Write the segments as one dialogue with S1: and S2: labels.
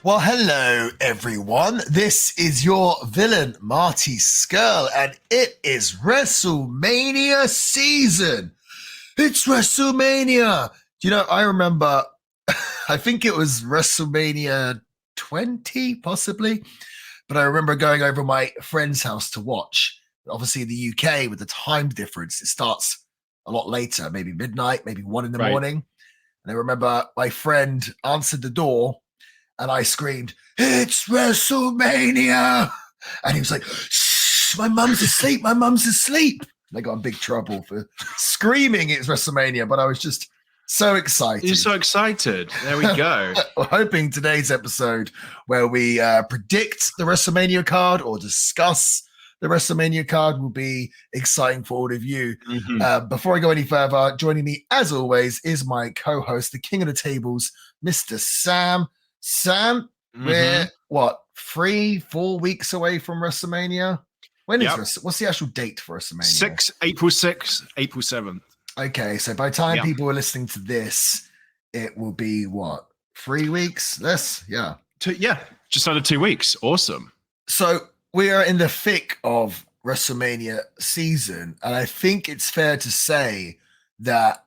S1: Well, hello, everyone. This is your villain, Marty Skrull, and it is WrestleMania season. It's WrestleMania. I remember, I think it was WrestleMania 20, possibly, but I remember going over my friend's house to watch. Obviously, in the UK, with the time difference, it starts a lot later, maybe midnight, maybe 1 in the morning. And I remember my friend answered the door, and I screamed, "It's WrestleMania!" And he was like, "Shh, my mum's asleep, my mum's asleep." And I got in big trouble for screaming it's WrestleMania, but I was just so excited.
S2: You're so excited. There we go.
S1: We're hoping today's episode, where we predict the WrestleMania card or discuss the WrestleMania card, will be exciting for all of you. Before I go any further, joining me, as always, is my co-host, the king of the tables, Mr. Sam. Sam, we're 3-4 weeks away from WrestleMania. When is what's the actual date for WrestleMania?
S2: April 6th, April 7th.
S1: Okay, so by the time people are listening to this, it will be what, 3 weeks?
S2: Just under 2 weeks. Awesome.
S1: So we are in the thick of WrestleMania season, and I think it's fair to say that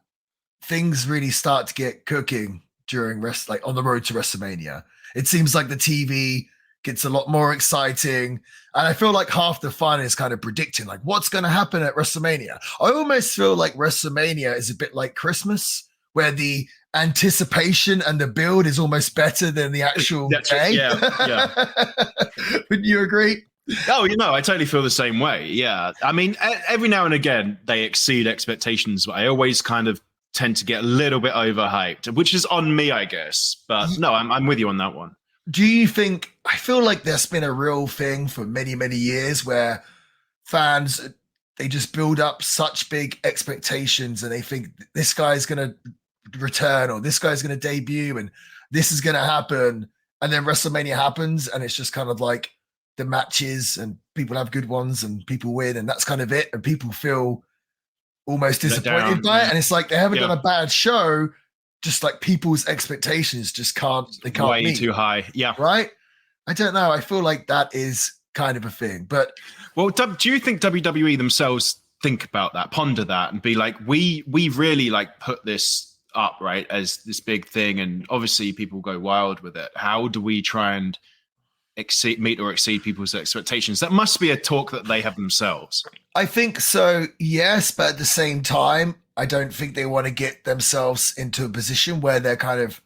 S1: things really start to get cooking during on the road to WrestleMania. It seems like the TV gets a lot more exciting, and I feel like half the fun is kind of predicting like what's going to happen at WrestleMania. I almost feel like WrestleMania is a bit like Christmas, where the anticipation and the build is almost better than the actual day. Yeah. Wouldn't you agree?
S2: Oh, I totally feel the same way. Yeah. I mean, every now and again, they exceed expectations, but I always kind of tend to get a little bit overhyped, which is on me, I guess. But no, I'm with you on that one.
S1: Do you think, I feel like there's been a real thing for many, many years where fans, they just build up such big expectations and they think this guy's going to return or this guy's going to debut and this is going to happen. And then WrestleMania happens and it's just kind of like the matches and people have good ones and people win and that's kind of it. And people feel almost disappointed by it. And it's like they haven't done a bad show, just like people's expectations just can't
S2: way
S1: meet.
S2: Too high. Yeah.
S1: Right? I don't know. I feel like that is kind of a thing. But
S2: well, do you think WWE themselves think about that, ponder that, and be like, we really like put this up, right, as this big thing, and obviously people go wild with it. How do we try and meet or exceed people's expectations? That must be a talk that they have themselves.
S1: I think so, yes, but at the same time, I don't think they want to get themselves into a position where they're kind of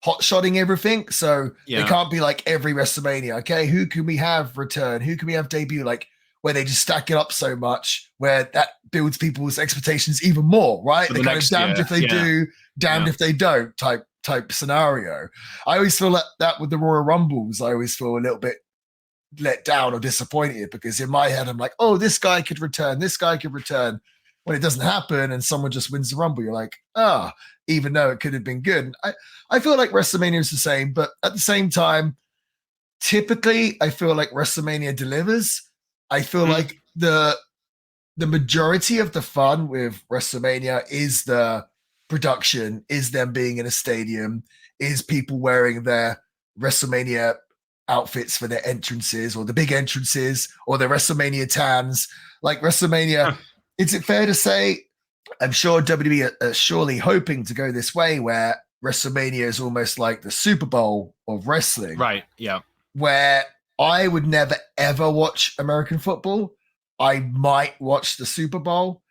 S1: hot-shotting everything. So they can't be like every WrestleMania, okay, who can we have return? Who can we have debut? Like where they just stack it up so much where that builds people's expectations even more, right? They're kind of damned if they do, damned if they don't type scenario. I always feel like that with the Royal Rumbles. I always feel a little bit let down or disappointed because in my head I'm like, oh, this guy could return, when it doesn't happen and someone just wins the Rumble, you're like, even though it could have been good. And I feel like WrestleMania is the same, but at the same time, typically I feel like WrestleMania delivers. I feel like the majority of the fun with WrestleMania is the production, is them being in a stadium, is people wearing their WrestleMania outfits for their entrances or the big entrances or their WrestleMania tans. Like WrestleMania, is it fair to say, I'm sure WWE are surely hoping to go this way where WrestleMania is almost like the Super Bowl of wrestling.
S2: Right, yeah.
S1: Where I would never, ever watch American football. I might watch the Super Bowl.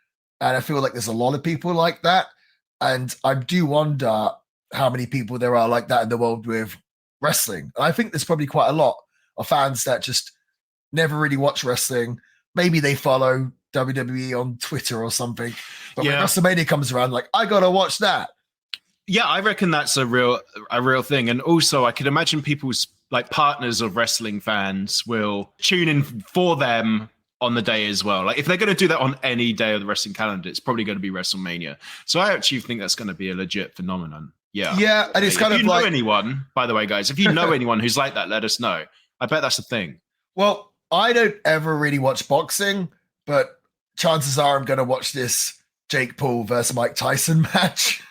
S1: And I feel like there's a lot of people like that. And I do wonder how many people there are like that in the world with wrestling. And I think there's probably quite a lot of fans that just never really watch wrestling. Maybe they follow WWE on Twitter or something. But when WrestleMania comes around, like, I got to watch that.
S2: Yeah, I reckon that's a real thing. And also I could imagine people's like partners of wrestling fans will tune in for them on the day as well. Like if they're going to do that on any day of the wrestling calendar, it's probably going to be WrestleMania. So I actually think that's going to be a legit phenomenon. Yeah.
S1: Yeah. And it's kind of like,
S2: if you know anyone, by the way, guys, if you know anyone who's like that, let us know. I bet that's the thing.
S1: Well, I don't ever really watch boxing, but chances are I'm going to watch this Jake Paul versus Mike Tyson match.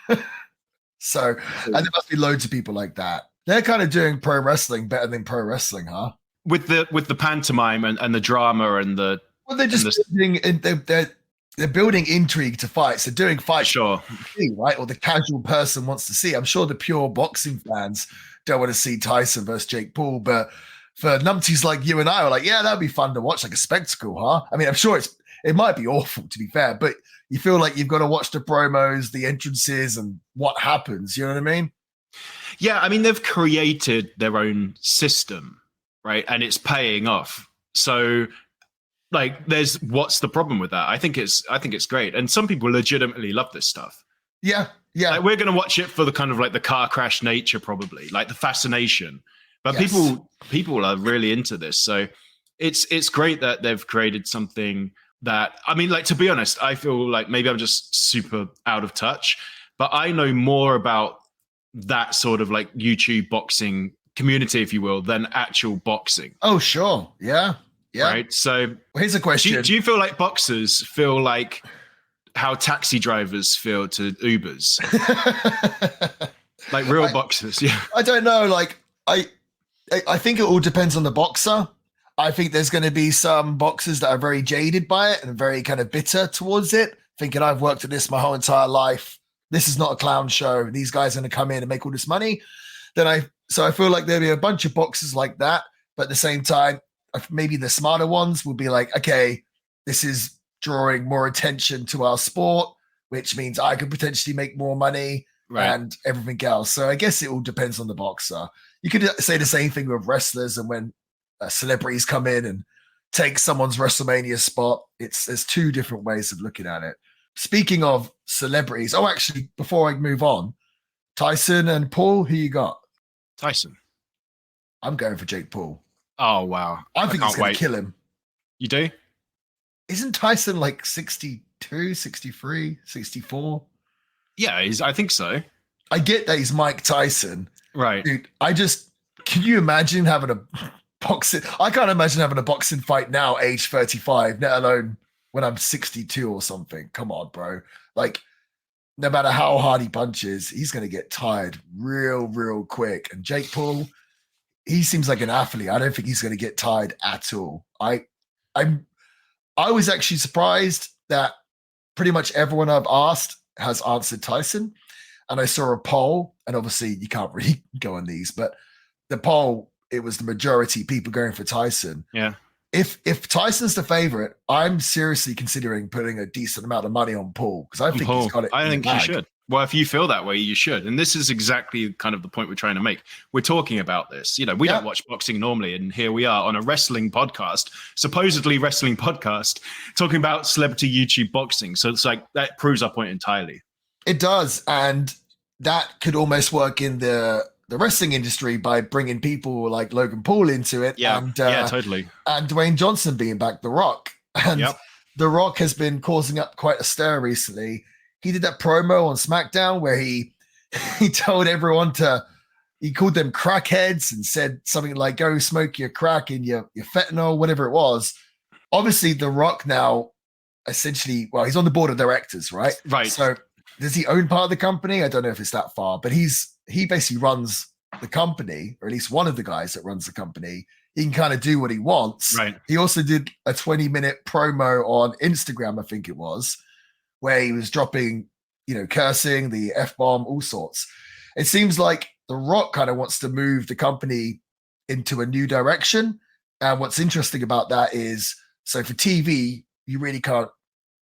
S1: So, and there must be loads of people like that. They're kind of doing pro wrestling better than pro wrestling, huh?
S2: With the pantomime and the drama and the
S1: Well, they're just they're building intrigue to fights. They're doing fights,
S2: sure,
S1: right? Or the casual person wants to see. I'm sure the pure boxing fans don't want to see Tyson versus Jake Paul, but for numpties like you and I, are like, yeah, that'd be fun to watch, like a spectacle, huh? I mean, I'm sure it might be awful, to be fair, but you feel like you've got to watch the promos, the entrances, and what happens. You know what I mean?
S2: Yeah, I mean, they've created their own system, right? And it's paying off. So, like, what's the problem with that? I think it's great. And some people legitimately love this stuff.
S1: Yeah.
S2: Like, we're going to watch it for the kind of like the car crash nature, probably, like the fascination. But
S1: yes.
S2: people are really into this. So it's great that they've created something that, I mean, like, to be honest, I feel like maybe I'm just super out of touch, but I know more about that sort of like YouTube boxing community, if you will, than actual boxing.
S1: Oh, sure. Yeah.
S2: Right. So
S1: here's a question.
S2: Do you feel like boxers feel like how taxi drivers feel to Ubers? Like real boxers? Yeah.
S1: I don't know. Like, I think it all depends on the boxer. I think there's going to be some boxers that are very jaded by it and very kind of bitter towards it, thinking I've worked at this my whole entire life. This is not a clown show. These guys are going to come in and make all this money. So I feel like there'll be a bunch of boxers like that. But at the same time, maybe the smarter ones will be like, okay, this is drawing more attention to our sport, which means I could potentially make more money and everything else. So I guess it all depends on the boxer. You could say the same thing with wrestlers, and when celebrities come in and take someone's WrestleMania spot, there's two different ways of looking at it. Speaking of celebrities, actually, before I move on, Tyson and Paul, who you got?
S2: Tyson.
S1: I'm going for Jake Paul.
S2: Oh, wow.
S1: I think he's going to kill him.
S2: You do?
S1: Isn't Tyson like 62, 63, 64?
S2: Yeah, I think so.
S1: I get that he's Mike Tyson.
S2: Right.
S1: Dude, can you imagine having a boxing? I can't imagine having a boxing fight now, age 35, let alone when I'm 62 or something. Come on, bro. Like, no matter how hard he punches, he's going to get tired real quick. And Jake Paul, he seems like an athlete. I don't think he's going to get tired at all. I was actually surprised that pretty much everyone I've asked has answered Tyson. And I saw a poll, and obviously you can't really go on these, but the poll, it was the majority people going for Tyson.
S2: Yeah.
S1: If Tyson's the favorite, I'm seriously considering putting a decent amount of money on Paul, because I think he's got it.
S2: I think you should. Well, if you feel that way, you should. And this is exactly kind of the point we're trying to make. We're talking about this. You know, we don't watch boxing normally, and here we are on a wrestling podcast, supposedly wrestling podcast, talking about celebrity YouTube boxing. So it's like, that proves our point entirely. It
S1: does. And that could almost work in the wrestling industry by bringing people like Logan Paul into it.
S2: Yeah,
S1: and,
S2: totally.
S1: And Dwayne Johnson being back, The Rock. And The Rock has been causing up quite a stir recently. He did that promo on SmackDown where he told everyone he called them crackheads and said something like, go smoke your crack and your fentanyl, whatever it was. Obviously, The Rock now essentially, he's on the board of directors, right?
S2: Right.
S1: So does he own part of the company? I don't know if it's that far, but he basically runs the company, or at least one of the guys that runs the company. He can kind of do what he wants.
S2: Right.
S1: He also did a 20-minute promo on Instagram, I think it was, where he was dropping, cursing, the F-bomb, all sorts. It seems like The Rock kind of wants to move the company into a new direction. And what's interesting about that is, so for TV, you really can't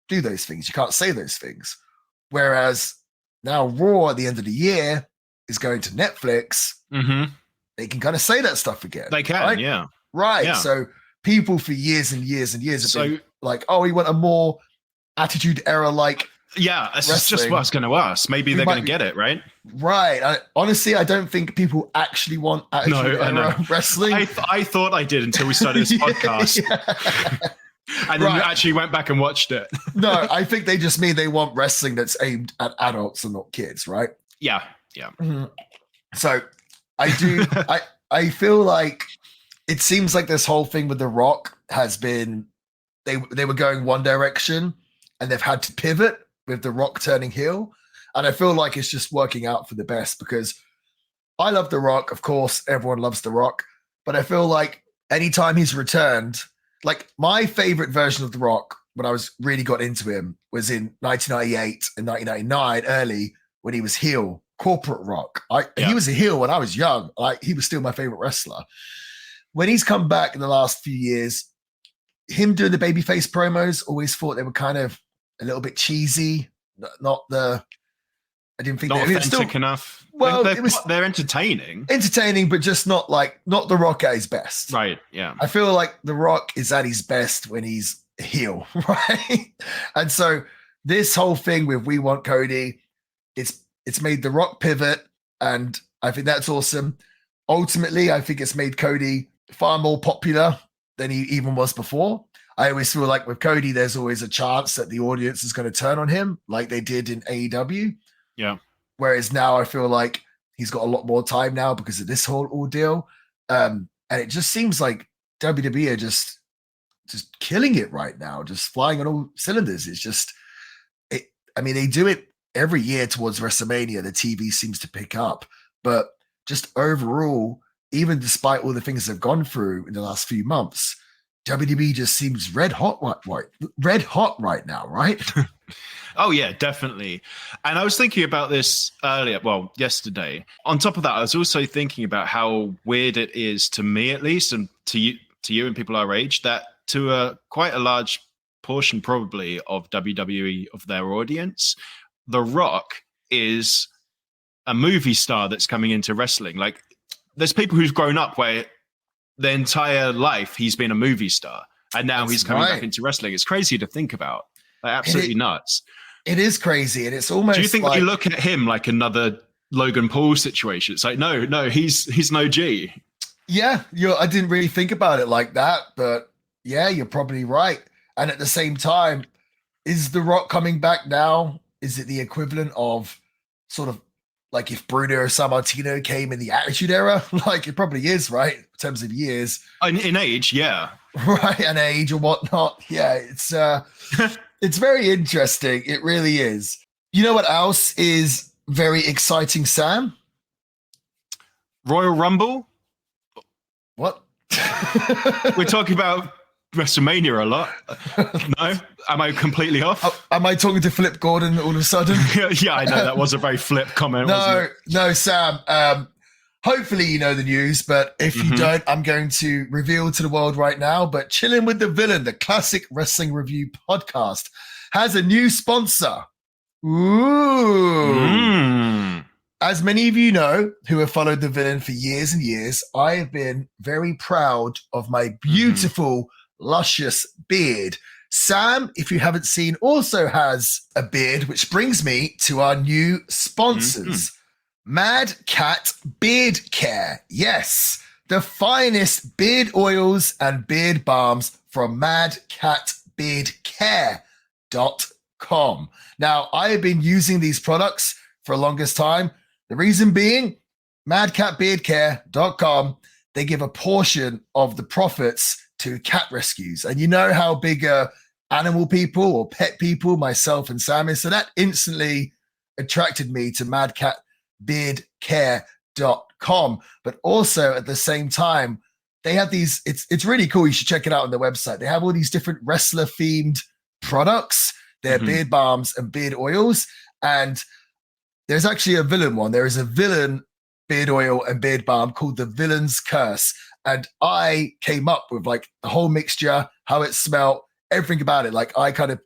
S1: do those things. You can't say those things. Whereas now Raw at the end of the year is going to Netflix.
S2: Mm-hmm.
S1: They can kind of say that stuff again.
S2: They can,
S1: right?
S2: Yeah.
S1: Right. Yeah. So people for years and years and years have been like, we want a more Attitude Era like.
S2: Yeah, that's just what I was going to ask. Maybe they're going to get it, right?
S1: Right. Honestly, I don't think people actually want Attitude Era wrestling.
S2: I thought I did until we started this podcast. And then actually went back and watched it.
S1: No, I think they just mean they want wrestling that's aimed at adults and not kids, right?
S2: Yeah.
S1: Mm-hmm. So I feel like it seems like this whole thing with The Rock has been, they were going one direction and they've had to pivot with The Rock turning heel. And I feel like it's just working out for the best, because I love The Rock. Of course, everyone loves The Rock. But I feel like anytime he's returned, like my favorite version of The Rock when I was really got into him was in 1998 and 1999 early when he was heel, Corporate Rock. He was a heel when I was young. Like he was still my favorite wrestler. When he's come back in the last few years, him doing the babyface promos, always thought they were kind of a little bit cheesy. I didn't think
S2: not
S1: they
S2: authentic enough.
S1: Well,
S2: they're entertaining.
S1: Entertaining, but just not The Rock at his best.
S2: Right, yeah.
S1: I feel like The Rock is at his best when he's a heel, right? And so this whole thing with We Want Cody, it's made The Rock pivot, and I think that's awesome. Ultimately, I think it's made Cody far more popular than he even was before. I always feel like with Cody, there's always a chance that the audience is going to turn on him like they did in AEW.
S2: Yeah.
S1: Whereas now I feel like he's got a lot more time now because of this whole ordeal. And it just seems like WWE are just killing it right now, just flying on all cylinders. It's just, they do it every year towards WrestleMania. The TV seems to pick up. But just overall, even despite all the things they've gone through in the last few months, WWE just seems red hot right now, right?
S2: Oh, yeah, definitely. And I was thinking about this yesterday. On top of that, I was also thinking about how weird it is to me, at least, and to you and people our age, that to quite a large portion probably of WWE, of their audience, The Rock is a movie star that's coming into wrestling. Like, there's people who've grown up where their entire life he's been a movie star, and now he's coming back into wrestling. It's crazy to think about. Like, absolutely nuts. It
S1: is crazy, and it's almost.
S2: Do you think they look at him like another Logan Paul situation? It's like, no, he's no G.
S1: Yeah, I didn't really think about it like that, but yeah, you're probably right. And at the same time, is The Rock coming back now? Is it the equivalent of sort of like if Bruno or Sammartino came in the Attitude Era? Like it probably is, right? In terms of years.
S2: In age, yeah.
S1: Right, and age or whatnot. Yeah, it's it's very interesting. It really is. You know what else is very exciting, Sam?
S2: Royal Rumble?
S1: What?
S2: We're talking about WrestleMania a lot. No? Am I completely off?
S1: Am I talking to Flip Gordon all of a sudden?
S2: Yeah, I know. That was a very flip comment, wasn't it?
S1: No, Sam. Hopefully you know the news, but if you don't, I'm going to reveal to the world right now. But Chilling with the Villain, the classic wrestling review podcast, has a new sponsor. Ooh. As many of you know who have followed the Villain for years and years, I have been very proud of my beautiful, luscious beard. Sam, if you haven't seen, also has a beard, which brings me to our new sponsors. Mad Cat Beard Care. Yes, the finest beard oils and beard balms from madcatbeardcare.com. Now, I have been using these products for the longest time. The reason being, madcatbeardcare.com, they give a portion of the profits to cat rescues. And you know how big animal people or pet people myself and Sam is. So that instantly attracted me to madcatbeardcare.com. But also at the same time, they have these, it's really cool. You should check it out on their website. They have all these different wrestler themed products, their beard balms and beard oils. And there's actually a villain one. There is a villain beard oil and beard balm called the Villain's Curse. And I came up with like the whole mixture, how it smelled, everything about it. Like I kind of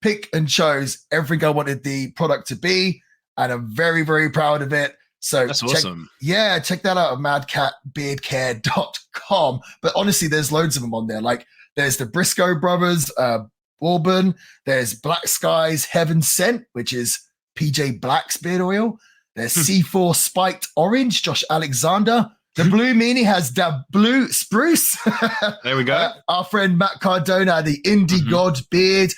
S1: pick and chose everything I wanted the product to be. And I'm very, very proud of it. So
S2: that's awesome.
S1: Check that out at madcatbeardcare.com. But honestly, there's loads of them on there. Like there's the Briscoe Brothers, Bourbon. There's Black Skies Heaven Scent, which is PJ Black's beard oil. There's C4 Spiked Orange, Josh Alexander. The Blue Meanie has the Blue Spruce.
S2: There we go.
S1: Our friend Matt Cardona, the Indie God beard.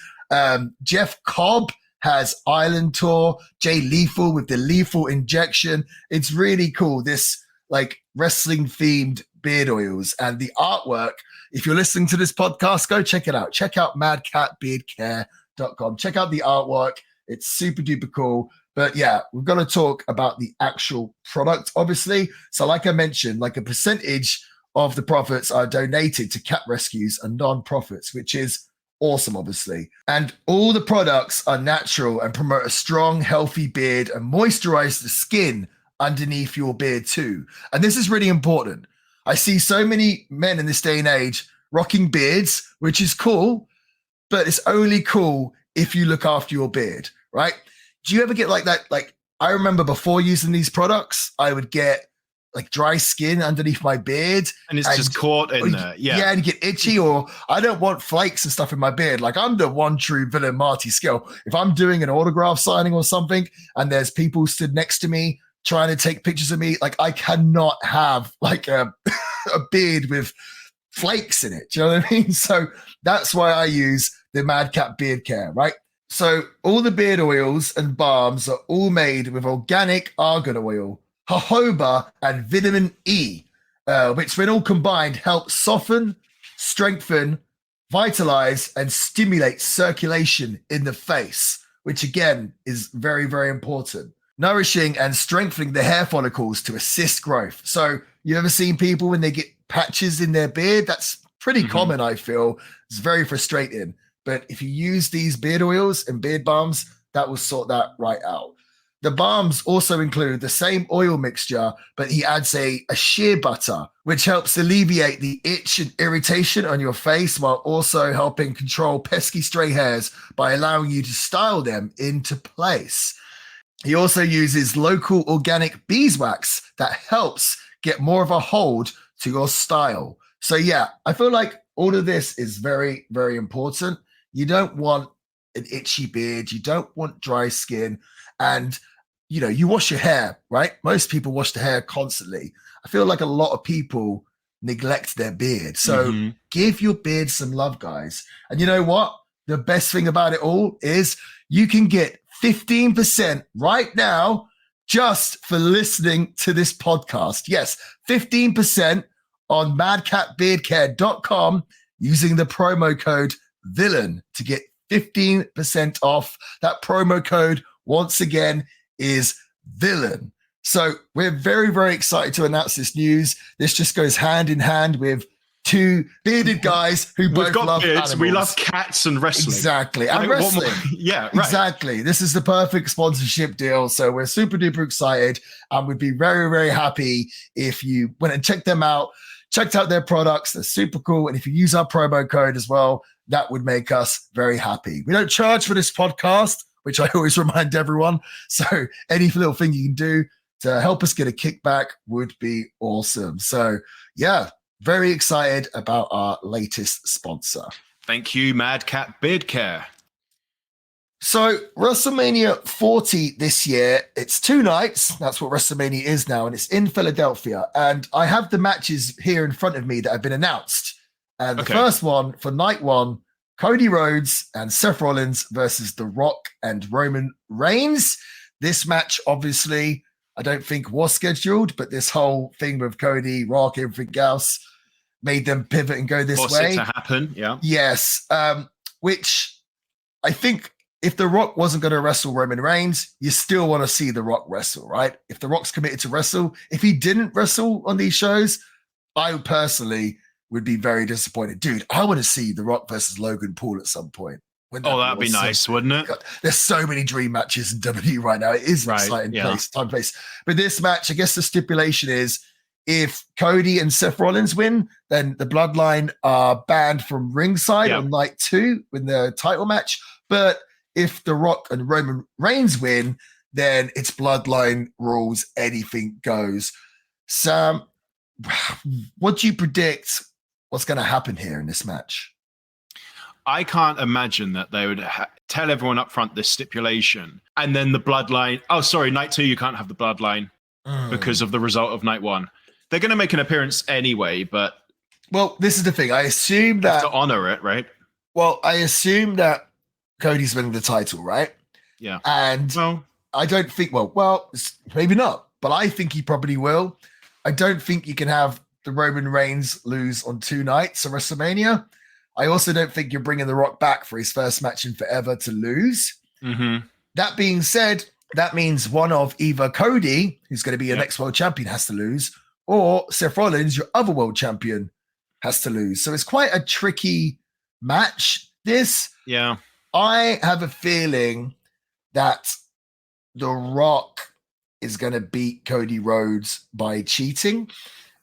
S1: Jeff Cobb has Island Tour. Jay Lethal with the Lethal Injection. It's really cool. This like wrestling themed beard oils and the artwork. If you're listening to this podcast, go check it out. Check out madcatbeardcare.com. Check out the artwork. It's super duper cool. But yeah, we've got to talk about the actual product, obviously. So like I mentioned, like a percentage of the profits are donated to cat rescues and non-profits, which is awesome, obviously. And all the products are natural and promote a strong, healthy beard and moisturize the skin underneath your beard too. And this is really important. I see so many men in this day and age rocking beards, which is cool, but it's only cool if you look after your beard, right? Do you ever get like that? Like, I remember before using these products, I would get like dry skin underneath my beard.
S2: And it's just caught in there. Yeah.
S1: Yeah, and get itchy, or I don't want flakes and stuff in my beard. Like, I'm the one true villain Marty Skill. If I'm doing an autograph signing or something and there's people stood next to me trying to take pictures of me, like, I cannot have like a beard with flakes in it. Do you know what I mean? So that's why I use the Madcap Beard Care, right? So all the beard oils and balms are all made with organic argan oil, jojoba, and vitamin E, which when all combined help soften, strengthen, vitalize, and stimulate circulation in the face, which again is very, very important. Nourishing and strengthening the hair follicles to assist growth. So you ever seen people when they get patches in their beard? That's pretty common, I feel. It's very frustrating. But if you use these beard oils and beard balms, that will sort that right out. The balms also include the same oil mixture, but he adds a shea butter, which helps alleviate the itch and irritation on your face while also helping control pesky stray hairs by allowing you to style them into place. He also uses local organic beeswax that helps get more of a hold to your style. So yeah, I feel like all of this is very, very important. You don't want an itchy beard. You don't want dry skin. And, you know, you wash your hair, right? Most people wash their hair constantly. I feel like a lot of people neglect their beard. So give your beard some love, guys. And you know what? The best thing about it all is you can get 15% right now just for listening to this podcast. Yes, 15% on madcapbeardcare.com using the promo code VILLAIN to get 15% off. That promo code, once again, is VILLAIN. So we're very, very excited to announce this news. This just goes hand in hand with two bearded guys who both love beards. Animals.
S2: We love cats and wrestling.
S1: Exactly. And like, wrestling.
S2: Yeah, right.
S1: Exactly. This is the perfect sponsorship deal. So we're super duper excited and we'd be very, very happy if you went and checked them out, checked out their products. They're super cool. And if you use our promo code as well, that would make us very happy. We don't charge for this podcast, which I always remind everyone. So any little thing you can do to help us get a kickback would be awesome. So yeah, very excited about our latest sponsor.
S2: Thank you, Madcap Beard Care.
S1: So WrestleMania 40 this year, it's 2 nights. That's what WrestleMania is now, and it's in Philadelphia. And I have the matches here in front of me that have been announced. And the first one for night 1, Cody Rhodes and Seth Rollins versus The Rock and Roman Reigns. This match, obviously, I don't think was scheduled, but this whole thing with Cody, Rock, everything else made them pivot and go this way.
S2: It to happen, yeah.
S1: Yes, which I think if The Rock wasn't going to wrestle Roman Reigns, you still want to see The Rock wrestle, right? If The Rock's committed to wrestle, if he didn't wrestle on these shows, I personally would be very disappointed. Dude, I want to see The Rock versus Logan Paul at some point.
S2: That'd be nice, wouldn't it?
S1: God, there's so many dream matches in WWE right now. It is an exciting place. But this match, I guess the stipulation is if Cody and Seth Rollins win, then the Bloodline are banned from ringside on night 2 in the title match. But if The Rock and Roman Reigns win, then it's Bloodline rules, anything goes. Sam, what do you predict what's going to happen here in this match?
S2: I can't imagine that they would tell everyone up front this stipulation and then the Bloodline. Oh, sorry, night 2, you can't have the Bloodline because of the result of night 1. They're going to make an appearance anyway, but.
S1: Well, this is the thing. I assume that.
S2: To honor it, right?
S1: Well, I assume that Cody's winning the title, right?
S2: Yeah.
S1: And I don't think, well, maybe not, but I think he probably will. I don't think you can have the Roman Reigns lose on 2 nights of WrestleMania. I also don't think you're bringing The Rock back for his first match in forever to lose.
S2: Mm-hmm.
S1: That being said, that means one of either Cody, who's going to be your next world champion, has to lose, or Seth Rollins, your other world champion, has to lose. So it's quite a tricky match. I have a feeling that The Rock is going to beat Cody Rhodes by cheating.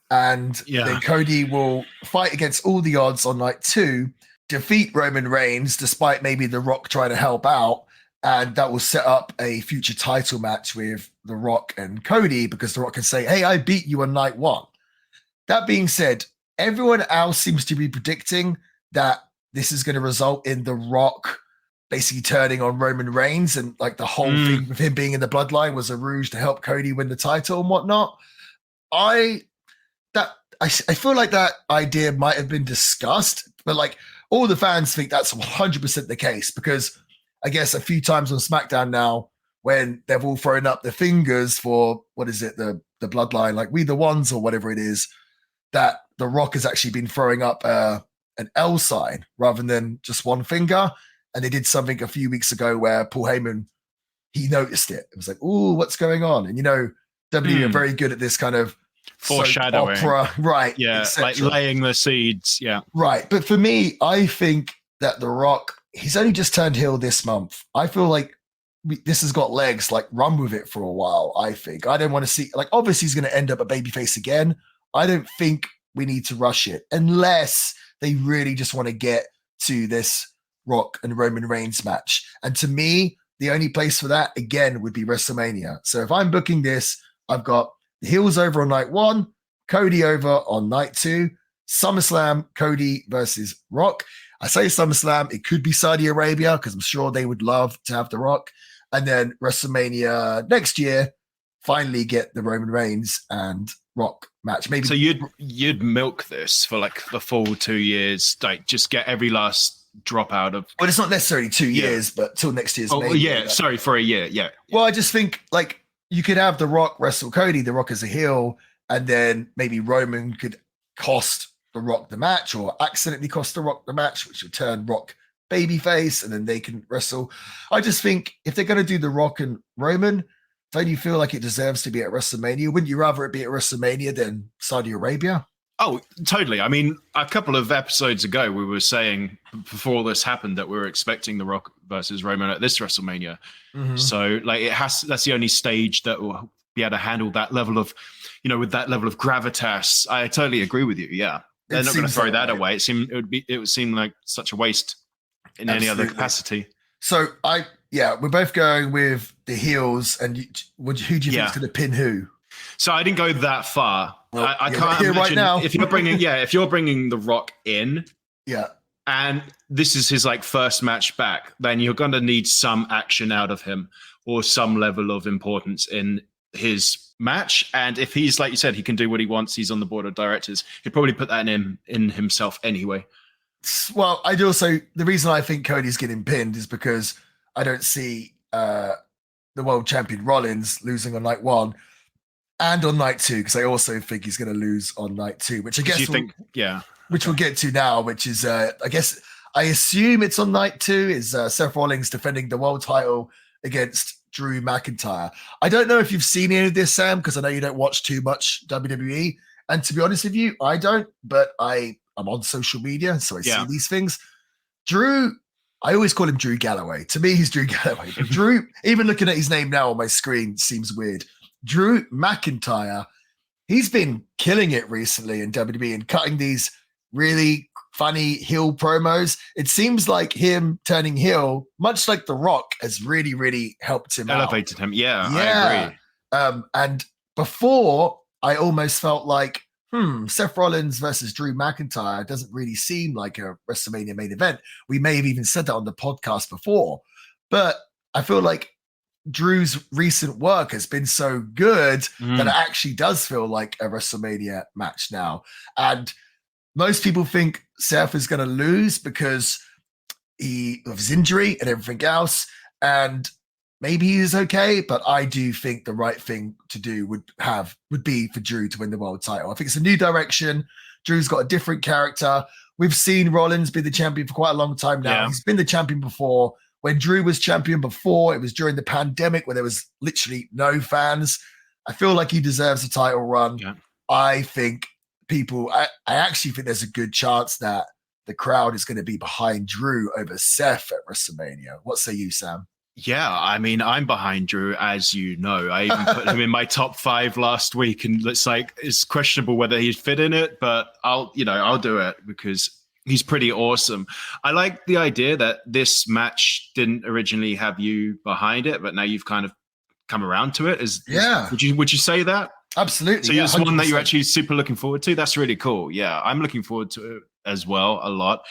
S1: And then Cody will fight against all the odds on night 2, defeat Roman Reigns, despite maybe The Rock trying to help out. And that will set up a future title match with The Rock and Cody, because The Rock can say, hey, I beat you on night 1. That being said, everyone else seems to be predicting that this is going to result in The Rock basically turning on Roman Reigns, and like the whole thing with him being in the bloodline was a ruse to help Cody win the title and whatnot. I feel like that idea might have been discussed, but like all the fans think that's 100% the case, because I guess a few times on SmackDown now, when they've all thrown up their fingers for, what is it, the bloodline, like We the Ones or whatever it is, that The Rock has actually been throwing up an L sign rather than just one finger. And they did something a few weeks ago where Paul Heyman, he noticed it. It was like, ooh, what's going on? And, WWE are very good at this kind of
S2: foreshadowing.
S1: Opera, right.
S2: Yeah, like laying the seeds. Yeah.
S1: Right. But for me, I think that The Rock, he's only just turned heel this month. I feel like this has got legs, like run with it for a while, I think. I don't want to see, like, obviously he's going to end up a babyface again. I don't think we need to rush it unless they really just want to get to this Rock and Roman Reigns match. And to me, the only place for that, again, would be WrestleMania. So if I'm booking this, I've got the heels over on night 1, Cody over on night 2, SummerSlam, Cody versus Rock. I say SummerSlam, it could be Saudi Arabia, because I'm sure they would love to have The Rock. And then WrestleMania next year, finally get the Roman Reigns and Rock match. Maybe.
S2: So you'd milk this for like the full 2 years, like just get every last drop out of.
S1: Well, it's not necessarily 2 years, but till next year's.
S2: Sorry, for a year. Yeah.
S1: Well, I just think like you could have The Rock wrestle Cody, The Rock as a heel, and then maybe Roman could cost The Rock the match, or accidentally cost The Rock the match, which would turn Rock babyface, and then they can wrestle. I just think if they're going to do The Rock and Roman, don't you feel like it deserves to be at WrestleMania? Wouldn't you rather it be at WrestleMania than Saudi Arabia?
S2: Oh, totally. I mean, a couple of episodes ago, we were saying before this happened that we were expecting The Rock versus Roman at this WrestleMania. Mm-hmm. So, like, that's the only stage that will be able to handle that level of, with that level of gravitas. I totally agree with you. Yeah, they're not going to throw that away. It would seem like such a waste in any other capacity.
S1: So we're both going with the heels, and who do you think is going to pin who?
S2: So I didn't go that far.
S1: Well,
S2: I can't imagine
S1: right now.
S2: if you're bringing The Rock in, and this is his like first match back, then you're going to need some action out of him or some level of importance in his match. And if he's, like you said, he can do what he wants, he's on the board of directors, he'd probably put that in himself anyway.
S1: Well, the reason I think Cody's getting pinned is because I don't see the world champion Rollins losing on night 1 and on night 2, because I also think he's going to lose on night 2, which I guess which we'll get to now, which is I assume it's on night 2 is Seth Rollins defending the world title against Drew McIntyre. I don't know if you've seen any of this, Sam, because I know you don't watch too much WWE, and to be honest with you, I don't, but I'm on social media, so I see these things. Drew, I always call him Drew Galloway. To me, he's Drew Galloway. But Drew, even looking at his name now on my screen, seems weird. Drew McIntyre, he's been killing it recently in WWE and cutting these really funny heel promos. It seems like him turning heel, much like The Rock, has really, really helped him
S2: elevated him. Yeah, I
S1: agree. And before, I almost felt like, Seth Rollins versus Drew McIntyre doesn't really seem like a WrestleMania main event. We may have even said that on the podcast before, but I feel like Drew's recent work has been so good that it actually does feel like a WrestleMania match now. And most people think Seth is going to lose because of his injury and everything else. And maybe he is okay, but I do think the right thing to do would be for Drew to win the world title. I think it's a new direction. Drew's got a different character. We've seen Rollins be the champion for quite a long time now. Yeah. He's been the champion before. when Drew was champion before, it was during the pandemic where there was literally no fans. I feel like he deserves a title run.
S2: Yeah.
S1: I think I actually think there's a good chance that the crowd is going to be behind Drew over Seth at WrestleMania. What say you, Sam?
S2: Yeah, I mean, I'm behind Drew, as you know. I even put him in my top 5 last week, and it's questionable whether he'd fit in it, but I'll do it because he's pretty awesome. I like the idea that this match didn't originally have you behind it, but now you've kind of come around to it. Would you say that?
S1: Absolutely.
S2: So it's one that you're actually super looking forward to. That's really cool. Yeah, I'm looking forward to it as well a lot.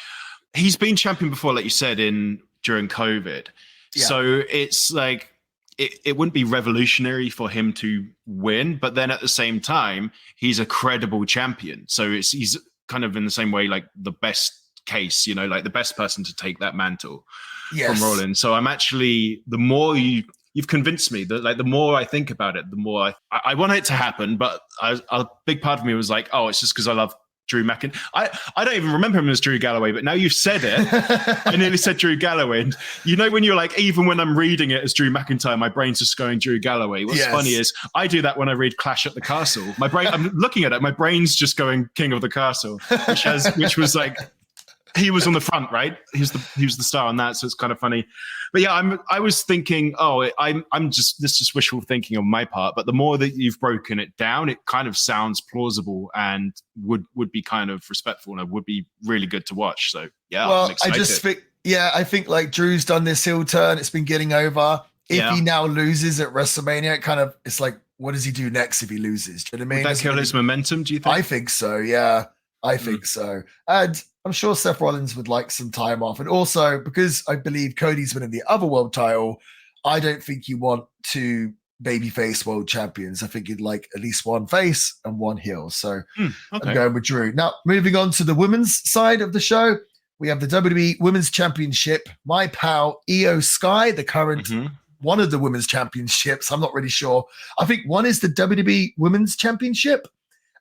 S2: He's been champion before, like you said, during COVID. Yeah. So it's like it wouldn't be revolutionary for him to win, but then at the same time, he's a credible champion. So he's kind of in the same way, like the best case, like the best person to take that mantle from Rollins. So I'm actually, the more you've convinced me that, like, the more I think about it, the more I want it to happen. But a big part of me was like, oh, it's just because I love Drew McIntyre. I don't even remember him as Drew Galloway, but now you've said it. I nearly said Drew Galloway. And when you're like, even when I'm reading it as Drew McIntyre, my brain's just going Drew Galloway. What's funny is I do that when I read Clash at the Castle. My brain, I'm looking at it, my brain's just going King of the Castle, which was like, he was on the front, right? He was the star on that, so it's kind of funny. But yeah, I was thinking, this is just wishful thinking on my part. But the more that you've broken it down, it kind of sounds plausible and would be kind of respectful and would be really good to watch. So yeah,
S1: well, I think like Drew's done this heel turn. It's been getting over. If he now loses at WrestleMania, it's like, what does he do next if he loses? Do you know what I mean?
S2: Would that kill his momentum? Do you think?
S1: I think so. Yeah, I think so. And I'm sure Seth Rollins would like some time off. And also, because I believe Cody's winning the other world title, I don't think you want 2 babyface world champions. I think you'd like at least 1 face and 1 heel. So I'm going with Drew. Now, moving on to the women's side of the show, we have the WWE Women's Championship. My pal, Io Sky, the current one of the women's championships. I'm not really sure. I think one is the WWE Women's Championship,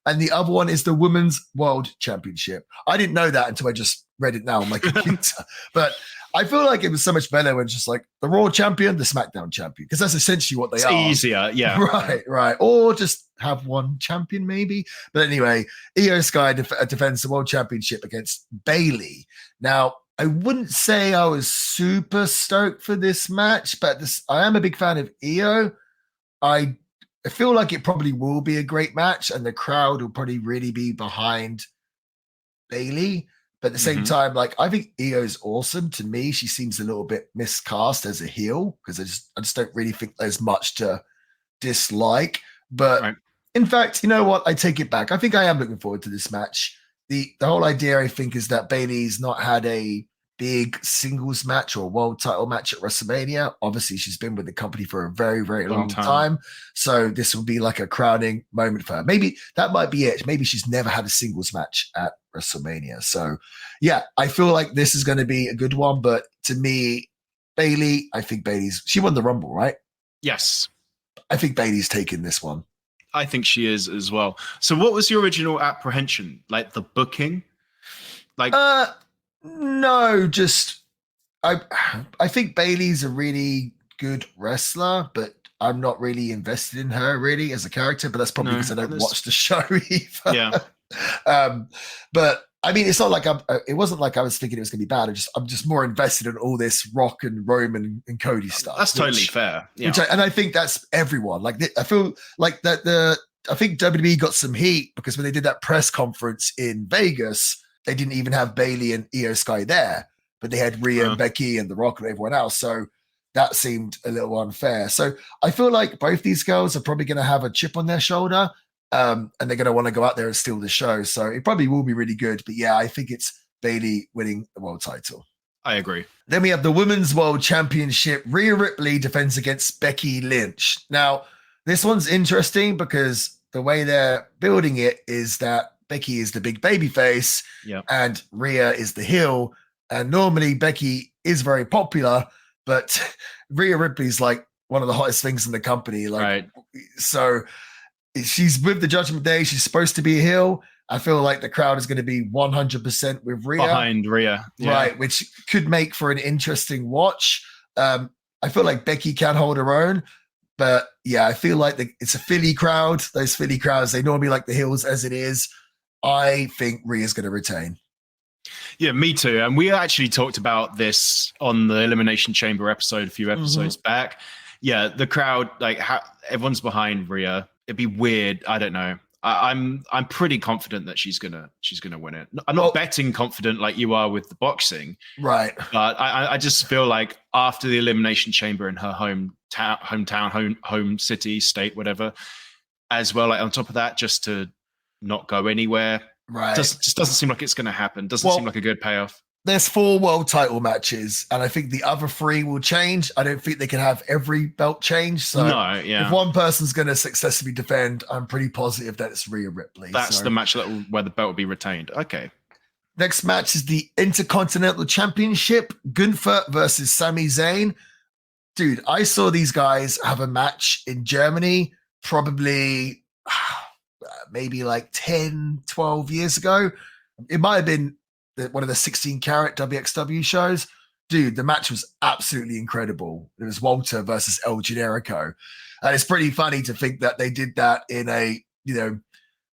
S1: and the other one is the Women's World Championship. I didn't know that until I just read it now on my computer. But I feel like it was so much better when it's just like the Raw champion, the SmackDown champion, because that's essentially what they are.
S2: It's easier, yeah.
S1: Right. Or just have 1 champion maybe. But anyway, Io Sky defends the World Championship against Bayley. Now, I wouldn't say I was super stoked for this match, but I am a big fan of Io. I feel like it probably will be a great match, and the crowd will probably really be behind Bayley. But at the same time, like, I think Io's awesome. To me, she seems a little bit miscast as a heel because I just don't really think there's much to dislike. But in fact, you know what? I take it back. I think I am looking forward to this match. The whole idea, I think, is that Bayley's not had a big singles match or world title match at WrestleMania. Obviously, she's been with the company for a very, very long time. So this will be like a crowning moment for her. Maybe that might be it. Maybe she's never had a singles match at WrestleMania. So yeah, I feel like this is going to be a good one. But to me, Bayley, I think she won the Rumble, right?
S2: Yes.
S1: I think Bayley's taking this one.
S2: I think she is as well. So what was your original apprehension? Like the booking?
S1: No, just I think Bayley's a really good wrestler, but I'm not really invested in her really as a character. But that's probably because I don't watch the show either.
S2: Yeah.
S1: But I mean, it's not like it wasn't like I was thinking it was going to be bad. I'm just more invested in all this Rock and Roman and Cody stuff.
S2: That's totally fair. Yeah.
S1: And I think that's everyone. Like, I feel like that I think WWE got some heat because when they did that press conference in Vegas, they didn't even have Bayley and Io Sky there, but they had Rhea and Becky and The Rock and everyone else. So that seemed a little unfair. So I feel like both these girls are probably going to have a chip on their shoulder, and they're going to want to go out there and steal the show. So it probably will be really good. But yeah, I think it's Bayley winning the world title.
S2: I agree.
S1: Then we have the Women's World Championship. Rhea Ripley defends against Becky Lynch. Now, this one's interesting because the way they're building it is that Becky is the big baby face and Rhea is the heel. And normally Becky is very popular, but Rhea Ripley's like one of the hottest things in the company. So she's with the Judgment Day. She's supposed to be a heel. I feel like the crowd is going to be 100% with Rhea.
S2: Behind Rhea.
S1: Yeah. Right, which could make for an interesting watch. I feel like Becky can hold her own. But yeah, I feel like it's a Philly crowd. Those Philly crowds, they normally like the heels as it is. I think Rhea's going to retain.
S2: Yeah, me too. And we actually talked about this on the Elimination Chamber episode a few episodes back. Yeah, the crowd, like everyone's behind Rhea. It'd be weird. I don't know. I'm pretty confident that she's gonna win it. I'm not betting confident like you are with the boxing,
S1: right?
S2: But I just feel like after the Elimination Chamber in her hometown, home city, state, whatever, as well. Like on top of that, just to not go anywhere,
S1: right?
S2: Just doesn't seem like it's going to happen. Doesn't seem like a good payoff.
S1: There's 4 world title matches, and I think the other 3 will change. I don't think they can have every belt change. So if one person's going to successfully defend, I'm pretty positive that it's Rhea Ripley.
S2: That's the match where the belt will be retained. Okay.
S1: Next match is the Intercontinental Championship, Gunther versus Sami Zayn. Dude, I saw these guys have a match in Germany probably maybe like 10, 12 years ago. It might have been one of the 16-carat WXW shows. Dude, the match was absolutely incredible. It was Walter versus El Generico. And it's pretty funny to think that they did that in a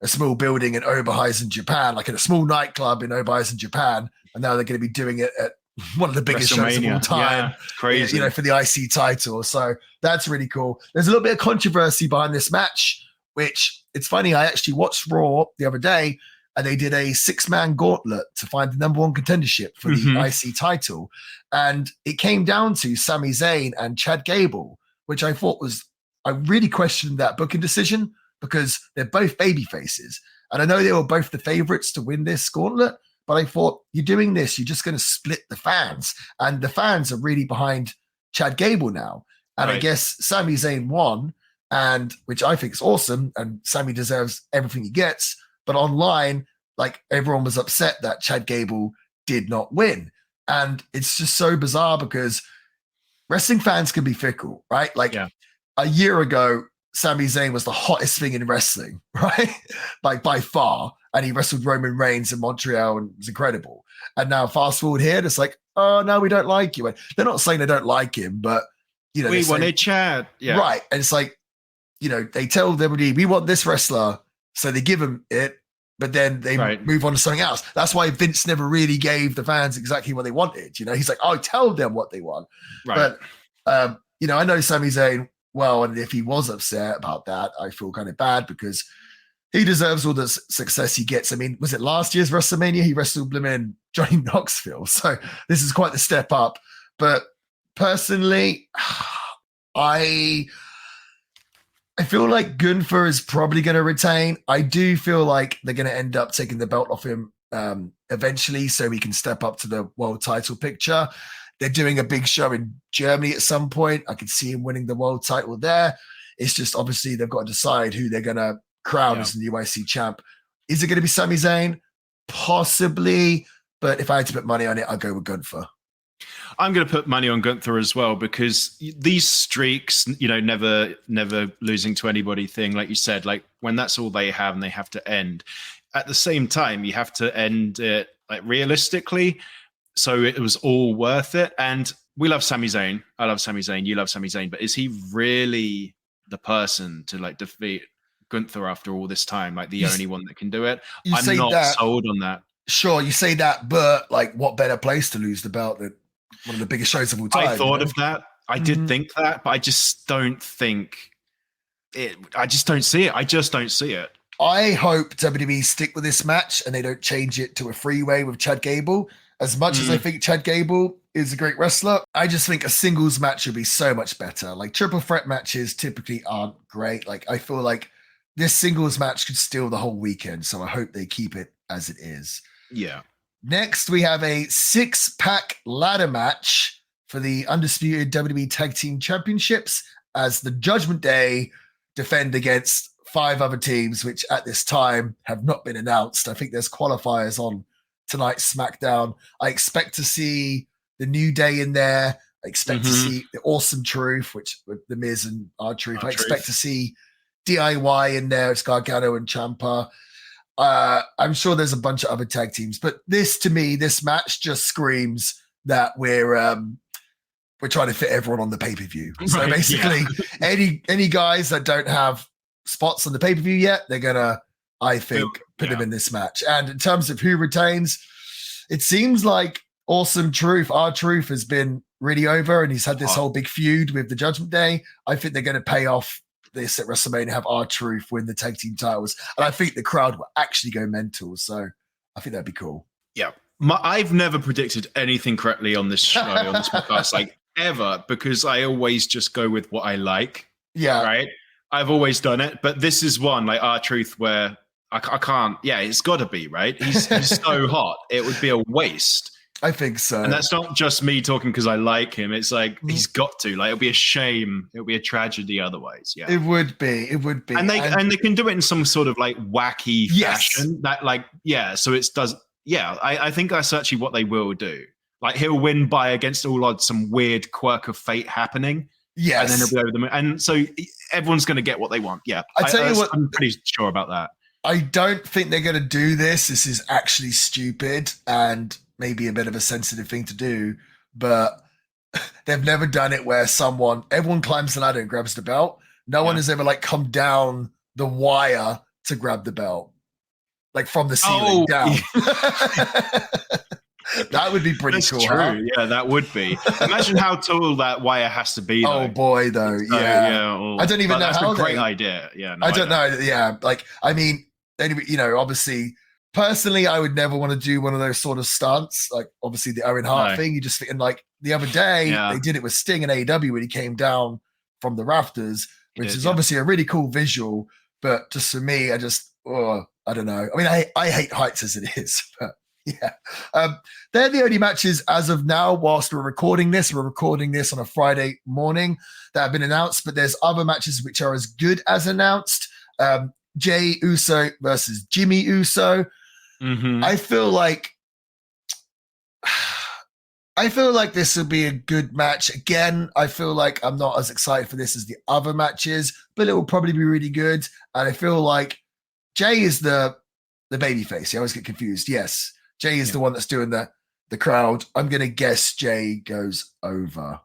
S1: small building in Oberhausen, Japan, like in a small nightclub in Oberhausen, Japan. And now they're going to be doing it at one of the biggest shows of all time.
S2: Yeah, crazy.
S1: For the IC title. So that's really cool. There's a little bit of controversy behind this match, which it's funny. I actually watched Raw the other day, and they did a 6-man gauntlet to find the number 1 contendership for the IC title. And it came down to Sami Zayn and Chad Gable, which I thought I really questioned that booking decision because they're both baby faces. And I know they were both the favorites to win this gauntlet, but I thought, you're doing this, you're just going to split the fans. And the fans are really behind Chad Gable now. And I guess Sami Zayn won, and which I think is awesome. And Sami deserves everything he gets. But online, like everyone was upset that Chad Gable did not win. And it's just so bizarre because wrestling fans can be fickle, right? Like a year ago, Sami Zayn was the hottest thing in wrestling, right? Like by far. And he wrestled Roman Reigns in Montreal and it was incredible. And now fast forward here, it's like, oh, no, we don't like you. And they're not saying they don't like him, but,
S2: we wanted Chad. Yeah.
S1: Right. And it's like, they tell everybody, we want this wrestler. So they give him it, but then they move on to something else. That's why Vince never really gave the fans exactly what they wanted. He's like, oh, tell them what they want. Right. But, I know Sami Zayn well, and if he was upset about that, I feel kind of bad because he deserves all the success he gets. I mean, was it last year's WrestleMania? He wrestled Blimmin' Johnny Knoxville. So this is quite the step up. But personally, I feel like Gunther is probably going to retain. I do feel like they're going to end up taking the belt off him eventually so he can step up to the world title picture. They're doing a big show in Germany at some point. I could see him winning the world title there. It's just obviously they've got to decide who they're going to crown as the new IC champ. Is it going to be Sami Zayn? Possibly. But if I had to put money on it, I'd go with Gunther.
S2: I'm going to put money on Gunther as well because these streaks, never losing to anybody thing, like you said, like when that's all they have and they have to end. At the same time, you have to end it like realistically, so it was all worth it. And we love Sami Zayn. I love Sami Zayn. You love Sami Zayn. But is he really the person to like defeat Gunther after all this time? Like the only one that can do it? I'm not sold on that.
S1: Sure, you say that, but like, what better place to lose the belt than one of the biggest shows of all time?
S2: I thought of that. I did think that, but I just don't think it. I just don't see it. I just don't see it.
S1: I hope WWE stick with this match and they don't change it to a freeway with Chad Gable. As much as I think Chad Gable is a great wrestler, I just think a singles match would be so much better. Like triple threat matches typically aren't great. Like I feel like this singles match could steal the whole weekend. So I hope they keep it as it is.
S2: Yeah.
S1: Next, we have a 6-pack ladder match for the undisputed WWE Tag Team Championships as the Judgment Day defend against 5 other teams, which at this time have not been announced. I think there's qualifiers on tonight's SmackDown. I expect to see the New Day in there. I expect to see the Awesome Truth, which with the Miz and R-Truth. I expect to see DIY in there. It's Gargano and Ciampa. I'm sure there's a bunch of other tag teams, but this, to me, this match just screams that we're we're trying to fit everyone on the pay-per-view. So
S2: Right,
S1: basically, any guys that don't have spots on the pay-per-view yet, they're gonna, I think, put them in this match. And in terms of who retains, it seems like Awesome Truth, R-Truth, has been really over, and he's had this whole big feud with the Judgment Day. I think they're going to pay off this at WrestleMania, have R-Truth win the tag team titles, and I think the crowd will actually go mental. So I think that'd be cool.
S2: Yeah, I've never predicted anything correctly on this show, on this podcast, like ever, because I always just go with what I like.
S1: Yeah,
S2: right. I've always done it, but this is one like R-Truth where I can't. Yeah, it's got to be right. He's so hot, it would be a waste.
S1: I think so.
S2: And that's not just me talking because I like him. It's like he's got to. Like, it'll be a shame. It'll be a tragedy otherwise. Yeah,
S1: it would be. It would be.
S2: And they can do it in some sort of like wacky fashion. That like So it does. Yeah, I think that's actually what they will do. Like he'll win by against all odds, some weird quirk of fate happening.
S1: Yes,
S2: and then he'll be over them. And so everyone's going to get what they want. Yeah,
S1: I tell you what,
S2: I'm pretty sure about that.
S1: I don't think they're going to do this. This is actually stupid and maybe a bit of a sensitive thing to do, but they've never done it where everyone climbs the ladder and grabs the belt. No one has ever like come down the wire to grab the belt, like from the ceiling down. That would be pretty cool.
S2: True.
S1: Huh?
S2: Yeah, that would be. Imagine how tall that wire has to be.
S1: Oh boy, though. Yeah. I don't even know
S2: how. That's
S1: a
S2: great idea. Yeah.
S1: I don't know. Yeah. Like, I mean, obviously, personally, I would never want to do one of those sort of stunts. Like, obviously, the Owen Hart thing. You just thinking like the other day, they did it with Sting in AEW when he came down from the rafters, which is obviously a really cool visual. But just for me, I don't know. I mean, I hate heights as it is, but yeah. They're the only matches as of now, whilst we're recording this. We're recording this on a Friday morning that have been announced, but there's other matches which are as good as announced. Jey Uso versus Jimmy Uso.
S2: Mm-hmm.
S1: I feel like this would be a good match. Again, I feel like I'm not as excited for this as the other matches, but it will probably be really good. And I feel like Jey is the babyface. I always get confused. Yes, Jey is the one that's doing the crowd. I'm going to guess Jey goes over.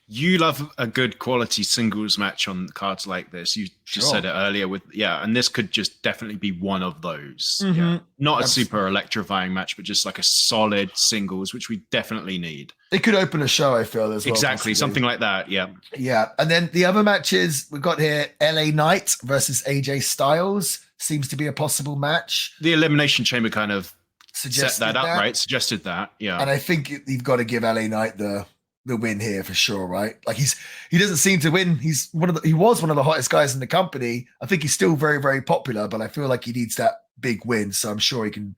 S2: You love a good quality singles match on cards like this. You just said it earlier and this could just definitely be one of those.
S1: Mm-hmm.
S2: Yeah. Not a super electrifying match, but just like a solid singles, which we definitely need.
S1: It could open a show, I feel, as well.
S2: Exactly, something like that, yeah.
S1: Yeah, and then the other matches we've got here, LA Knight versus AJ Styles seems to be a possible match.
S2: The Elimination Chamber kind of set that up, right? Suggested that, yeah.
S1: And I think you've got to give LA Knight the win here for sure, right? Like he doesn't seem to win. He was one of the hottest guys in the company. I think he's still very, very popular, but I feel like he needs that big win. So I'm sure he can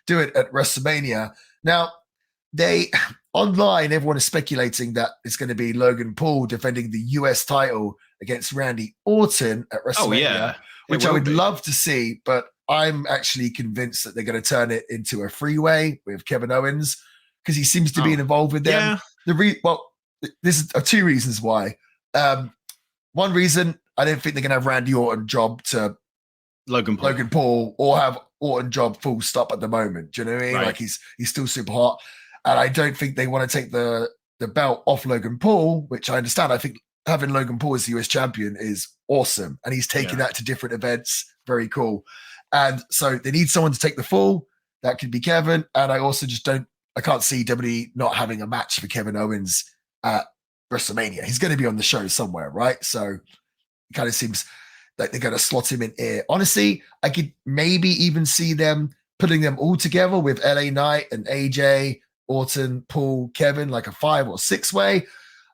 S1: do it at WrestleMania. Now, online, everyone is speculating that it's going to be Logan Paul defending the US title against Randy Orton at WrestleMania, which I would love to see, but I'm actually convinced that they're going to turn it into a freeway with Kevin Owens because he seems to be involved with them. Yeah. This is two reasons why. One reason, I don't think they're going to have Randy Orton job to Logan Paul or have Orton job full stop at the moment. Do you know what I mean? Right. Like he's still super hot. And I don't think they want to take the belt off Logan Paul, which I understand. I think having Logan Paul as the US champion is awesome. And he's taking that to different events. Very cool. And so they need someone to take the fall. That could be Kevin. And I also just I can't see WWE not having a match for Kevin Owens at WrestleMania. He's going to be on the show somewhere, right? So it kind of seems like they're going to slot him in here. Honestly, I could maybe even see them putting them all together with LA Knight and AJ, Orton, Paul, Kevin, like a 5 or 6 way.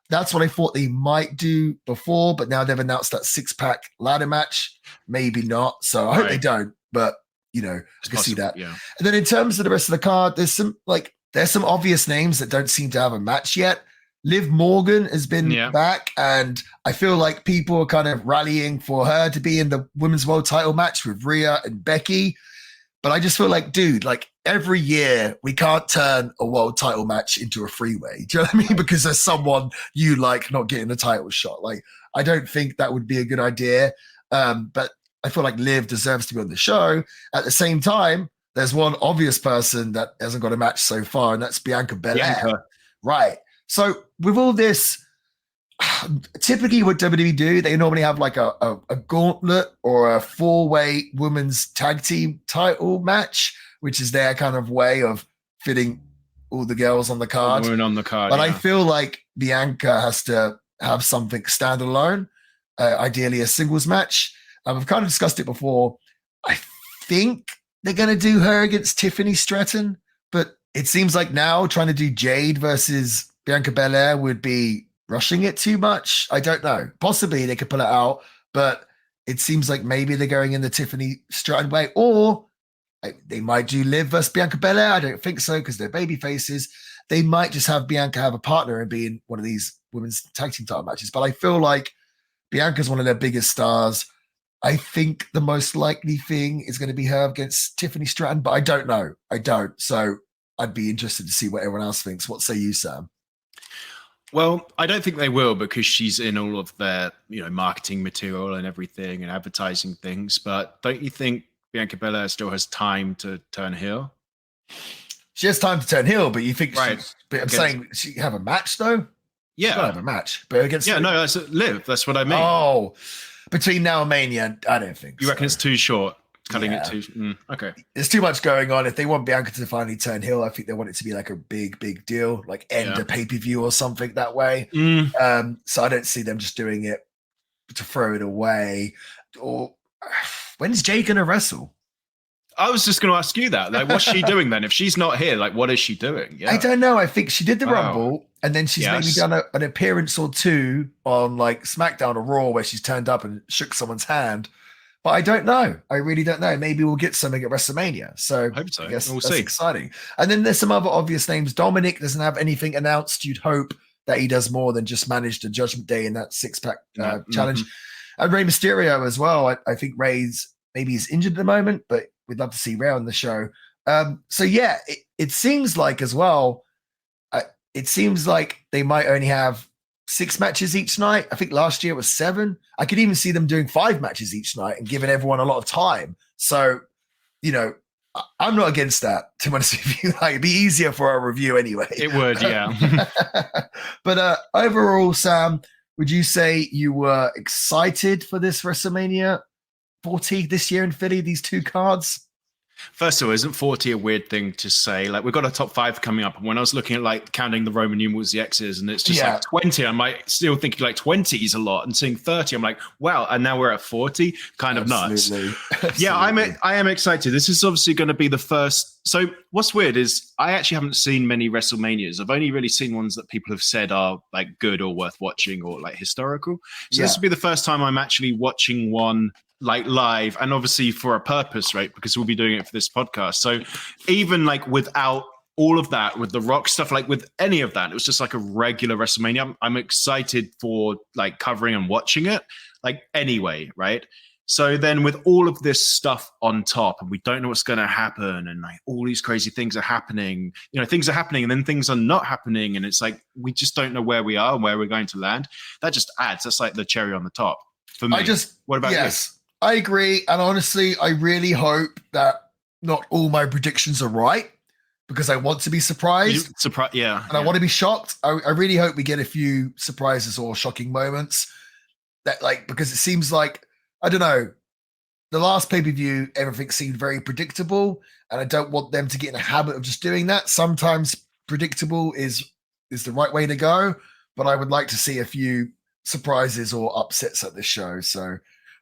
S1: That's what I thought they might do before, but now they've announced that 6-pack ladder match. Maybe not. So I hope they don't, but I can see that. Yeah. And then in terms of the rest of the card, there's some obvious names that don't seem to have a match yet. Liv Morgan has been back, and I feel like people are kind of rallying for her to be in the Women's World title match with Rhea and Becky. But I just feel like, dude, like every year we can't turn a world title match into a freeway. Do you know what I mean? Because there's someone you like not getting a title shot. Like, I don't think that would be a good idea. But I feel like Liv deserves to be on the show. At the same time, there's one obvious person that hasn't got a match so far, and that's Bianca Belair. Right. So with all this, typically what WWE do, they normally have like a gauntlet or a 4-way women's tag team title match, which is their kind of way of fitting all the girls on the card.
S2: Women on the card,
S1: but I feel like Bianca has to have something standalone, ideally a singles match. I've kind of discussed it before. I think they're going to do her against Tiffany Stratton, but it seems like now trying to do Jade versus Bianca Belair would be rushing it too much. I don't know. Possibly they could pull it out, but it seems like maybe they're going in the Tiffany Stratton way, or they might do Liv versus Bianca Belair. I don't think so because they're baby faces. They might just have Bianca have a partner and be in one of these women's tag team title matches. But I feel like Bianca's one of their biggest stars. I think the most likely thing is going to be her against Tiffany Stratton, but I don't know. I don't. So I'd be interested to see what everyone else thinks. What say you, Sam?
S2: Well, I don't think they will because she's in all of their, marketing material and everything and advertising things. But don't you think Bianca Belair still has time to turn heel?
S1: She has time to turn heel, but you think
S2: right?
S1: But I'm saying she have a match though.
S2: Yeah,
S1: she's gotta have a match, but against
S2: no, that's Liv. That's what I mean.
S1: Oh, between now and Mania, I don't think.
S2: You reckon it's too short? Cutting it too. Okay.
S1: There's too much going on. If they want Bianca to finally turn heel, I think they want it to be like a big deal, like end a pay-per-view or something that way. So I don't see them just doing it to throw it away. Or when's Jay gonna wrestle?
S2: I was just going to ask you that. Like, what's she doing then? If she's not here, like, what is she doing? Yeah.
S1: I don't know. I think she did the Rumble, and then she's maybe done an appearance or two on like SmackDown or Raw where she's turned up and shook someone's hand. But I don't know. I really don't know. Maybe we'll get something at WrestleMania. So
S2: I hope so.
S1: I guess
S2: we'll
S1: that's
S2: see.
S1: Exciting. And then there's some other obvious names. Dominic doesn't have anything announced. You'd hope that he does more than just manage the Judgment Day in that 6-pack challenge. And Rey Mysterio as well. I think Rey's maybe he's injured at the moment, but we'd love to see Rey on the show. So yeah, it seems like as well, it seems like they might only have 6 matches each night. I think last year it was 7. I could even see them doing 5 matches each night and giving everyone a lot of time. So, I'm not against that, to be honest with you. Like, it'd be easier for our review anyway.
S2: It would, yeah.
S1: But overall, Sam, would you say you were excited for this WrestleMania 40 this year in Philly, these 2 cards?
S2: First of all, isn't 40 a weird thing to say? Like, we've got a top 5 coming up, and when I was looking at like counting the Roman numerals, the X's, and it's just like 20, I'm like still thinking like 20 is a lot, and seeing 30, I'm like, wow, and now we're at 40, kind of nuts. Yeah, I am excited. This is obviously going to be the first. So what's weird is I actually haven't seen many WrestleManias. I've only really seen ones that people have said are like good or worth watching or like historical. So this will be the first time I'm actually watching one like live, and obviously for a purpose, right? Because we'll be doing it for this podcast. So even like without all of that, with the Rock stuff, like with any of that, it was just like a regular WrestleMania. I'm excited for like covering and watching it like anyway, right? So then with all of this stuff on top, and we don't know what's going to happen, and like all these crazy things are happening, things are happening and then things are not happening. And it's like, we just don't know where we are and where we're going to land. That just adds, that's like the cherry on the top for me. What about you?
S1: I agree. And honestly, I really hope that not all my predictions are right, because I want to be surprised. I want to be shocked. I really hope we get a few surprises or shocking moments that because it seems like, I don't know, the last pay-per-view, everything seemed very predictable, and I don't want them to get in a habit of just doing that. Sometimes predictable is the right way to go, but I would like to see a few surprises or upsets at this show. So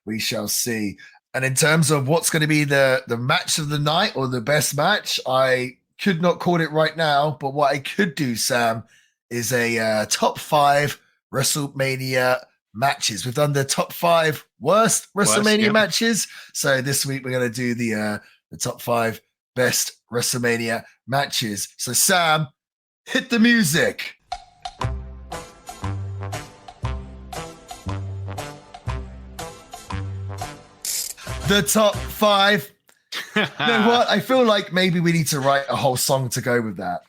S1: we shall see. And in terms of what's going to be the match of the night or the best match, I could not call it right now, but what I could do, Sam, is a top 5 WrestleMania matches. We've done the top 5 worst WrestleMania matches. So this week we're going to do the top 5 best WrestleMania matches. So Sam, hit the music. The top 5. You know what? I feel like maybe we need to write a whole song to go with that.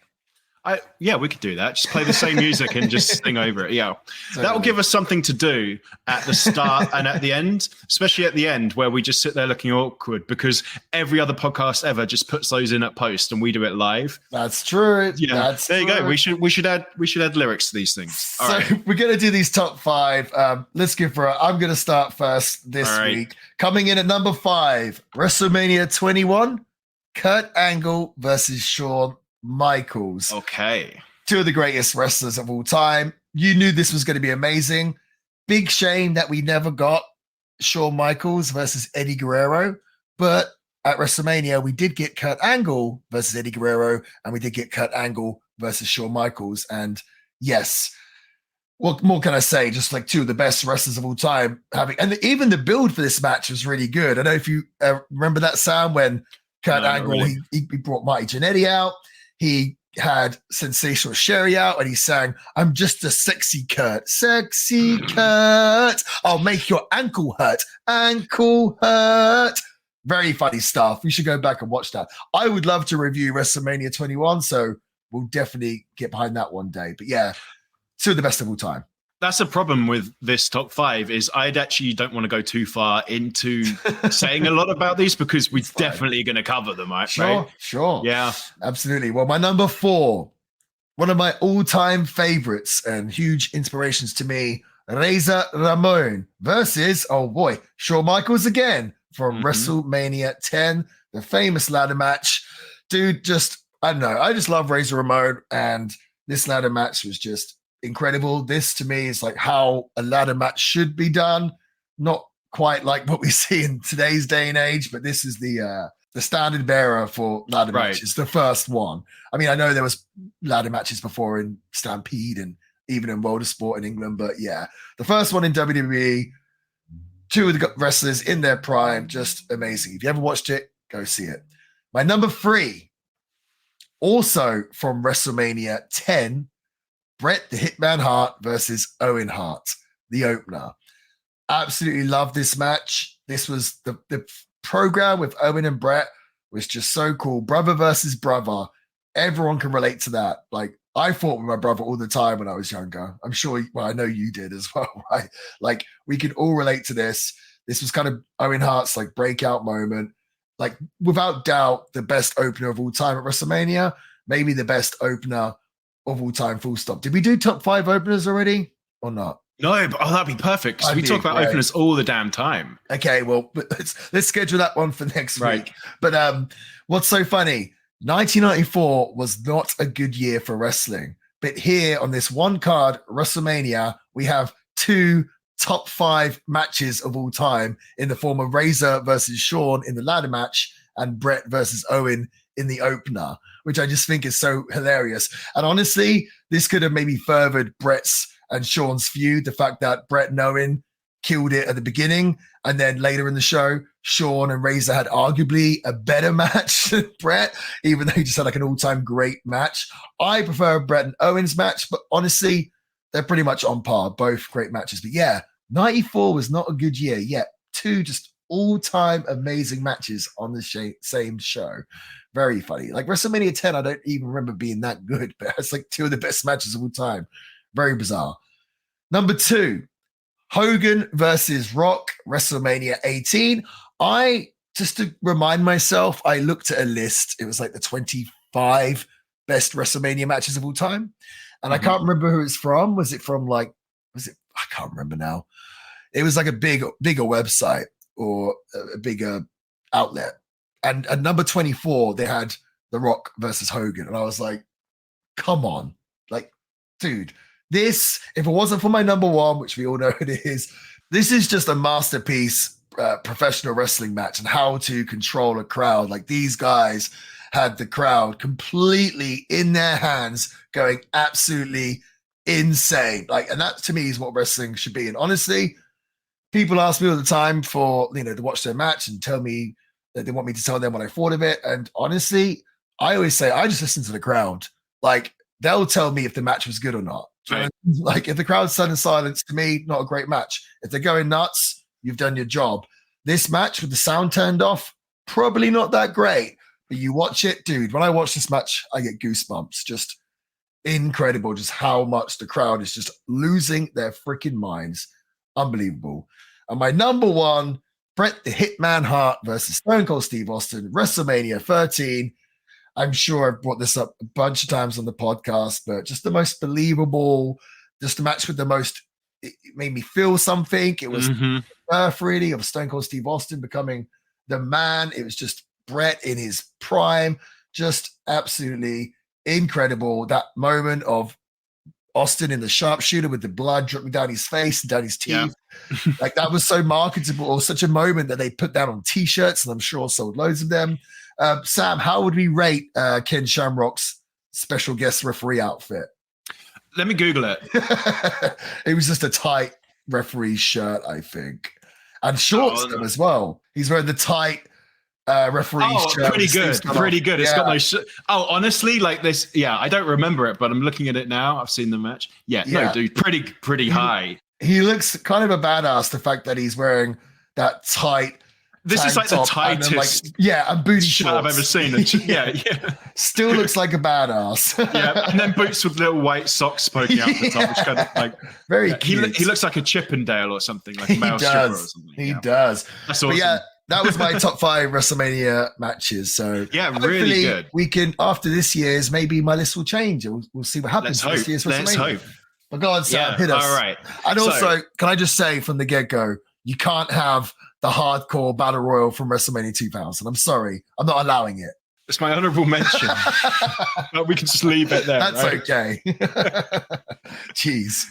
S2: We could do that. Just play the same music and just sing over it. Yeah. Totally. That will give us something to do at the start and at the end, especially at the end where we just sit there looking awkward because every other podcast ever just puts those in at post and we do it live.
S1: That's true.
S2: Yeah. There you go. We should add lyrics to these things.
S1: All right. We're going to do these top 5. Let's go for it. I'm going to start first this week. Coming in at number 5, WrestleMania 21, Kurt Angle versus Shawn Michaels.
S2: Okay.
S1: 2 of the greatest wrestlers of all time. You knew this was going to be amazing. Big shame that we never got Shawn Michaels versus Eddie Guerrero. But at WrestleMania, we did get Kurt Angle versus Eddie Guerrero, and we did get Kurt Angle versus Shawn Michaels. And yes, what more can I say? Just like 2 of the best wrestlers of all time. And even the build for this match was really good. I don't know if you remember that, Sam, when Kurt Angle, really. he brought Marty Jannetty out. He had Sensational Sherry out and he sang, "I'm just a sexy Kurt. Sexy Kurt. I'll make your ankle hurt. Ankle hurt." Very funny stuff. You should go back and watch that. I would love to review WrestleMania 21, so we'll definitely get behind that one day. But yeah, 2 of the best of all time.
S2: That's a problem with this top 5 is I'd actually don't want to go too far into saying a lot about these because we're definitely going to cover them, right?
S1: Sure.
S2: Yeah,
S1: absolutely. Well, my number 4, one of my all-time favorites and huge inspirations to me, Razor Ramon versus, Shawn Michaels again from WrestleMania 10, the famous ladder match. Dude, I don't know. I just love Razor Ramon, and this ladder match was just incredible. This to me is like how a ladder match should be done. Not quite like what we see in today's day and age, but this is the standard bearer for ladder matches, the first one. I mean, I know there was ladder matches before in Stampede and even in World of Sport in England, but yeah, the first one in WWE, 2 of the wrestlers in their prime, just amazing. If you ever watched it, go see it. My number 3, also from WrestleMania 10, Bret the Hitman Hart versus Owen Hart, the opener. Absolutely love this match. This was the program with Owen and Bret was just so cool. Brother versus brother. Everyone can relate to that. Like, I fought with my brother all the time when I was younger. I'm sure, I know you did as well, right? Like, we could all relate to this. This was kind of Owen Hart's like breakout moment. Like, without doubt, the best opener of all time at WrestleMania. Maybe the best opener of all time, full stop. Did we do top 5 openers already or not?
S2: No, but that'd be perfect because we talk about openers all the damn time.
S1: Okay, well, let's schedule that one for next week. But what's so funny? 1994 was not a good year for wrestling. But here on this one card, WrestleMania, we have 2 top 5 matches of all time in the form of Razor versus Shawn in the ladder match and Bret versus Owen in the opener, which I just think is so hilarious. And honestly, this could have maybe furthered Bret's and Shawn's feud. The fact that Bret and Owen killed it at the beginning, and then later in the show, Shawn and Razor had arguably a better match than Bret, even though he just had like an all-time great match. I prefer Bret and Owen's match, but honestly, they're pretty much on par. Both great matches. But yeah, 94 was not a good year yet. 2 just all-time amazing matches on the same show. Very funny. Like WrestleMania 10, I don't even remember being that good, but it's like 2 of the best matches of all time. Very bizarre. Number 2, Hogan versus Rock, WrestleMania 18. Just to remind myself, I looked at a list. It was like the 25 best WrestleMania matches of all time. And I can't remember who it's from. I can't remember now. It was like a bigger website or a bigger outlet. And at number 24, they had The Rock versus Hogan. And I was like, come on. Like, dude, this, if it wasn't for my number 1, which we all know it is, this is just a masterpiece professional wrestling match and how to control a crowd. Like, these guys had the crowd completely in their hands, going absolutely insane. Like, and that to me is what wrestling should be. And honestly, people ask me all the time to watch their match and tell me that they want me to tell them what I thought of it. And honestly, I always say, I just listen to the crowd. Like, they'll tell me if the match was good or not. Right. Like, if the crowd's sudden silence, to me, not a great match. If they're going nuts, you've done your job. This match with the sound turned off, probably not that great. But you watch it, dude. When I watch this match, I get goosebumps. Just incredible just how much the crowd is just losing their freaking minds. Unbelievable. And my number one, Bret the Hitman Hart versus Stone Cold Steve Austin, WrestleMania 13. I'm sure I've brought this up a bunch of times on the podcast, but just the most believable, just the match with the most, it made me feel something. It was birth really of Stone Cold Steve Austin becoming the man. It was just Bret in his prime, just absolutely incredible. That moment of Austin in the sharpshooter with the blood dripping down his face and down his teeth. Yeah. Like that was so marketable, or such a moment that they put down on t-shirts, and I'm sure sold loads of them. Sam, how would we rate Ken Shamrock's special guest referee outfit?
S2: Let me Google it.
S1: It was just a tight referee shirt, I think. And shorts as well. He's wearing the tight referee shirt.
S2: Pretty good. Pretty good. It's got no honestly, like this. Yeah, I don't remember it, but I'm looking at it now. I've seen the match. Yeah. No, dude, pretty high.
S1: He looks kind of a badass, the fact that he's wearing that tight.
S2: This is like the tightest
S1: and booty shorts
S2: I've ever seen. Yeah.
S1: Still looks like a badass.
S2: Yeah, and then boots with little white socks poking out the top, which kind of like
S1: very cute.
S2: He looks like a Chippendale or something, like a male stripper or something.
S1: He does.
S2: That's awesome.
S1: But yeah, that was my top 5 WrestleMania matches. So
S2: yeah, really good.
S1: We can, after this year's, maybe my list will change. We'll see what happens this year's WrestleMania.
S2: Let's hope.
S1: But go on, Sam, hit us.
S2: All right.
S1: And also, can I just say from the get-go, you can't have the hardcore battle royal from WrestleMania 2000. I'm sorry. I'm not allowing it.
S2: It's my honorable mention. But we can just leave it there.
S1: That's
S2: right?
S1: okay. Jeez.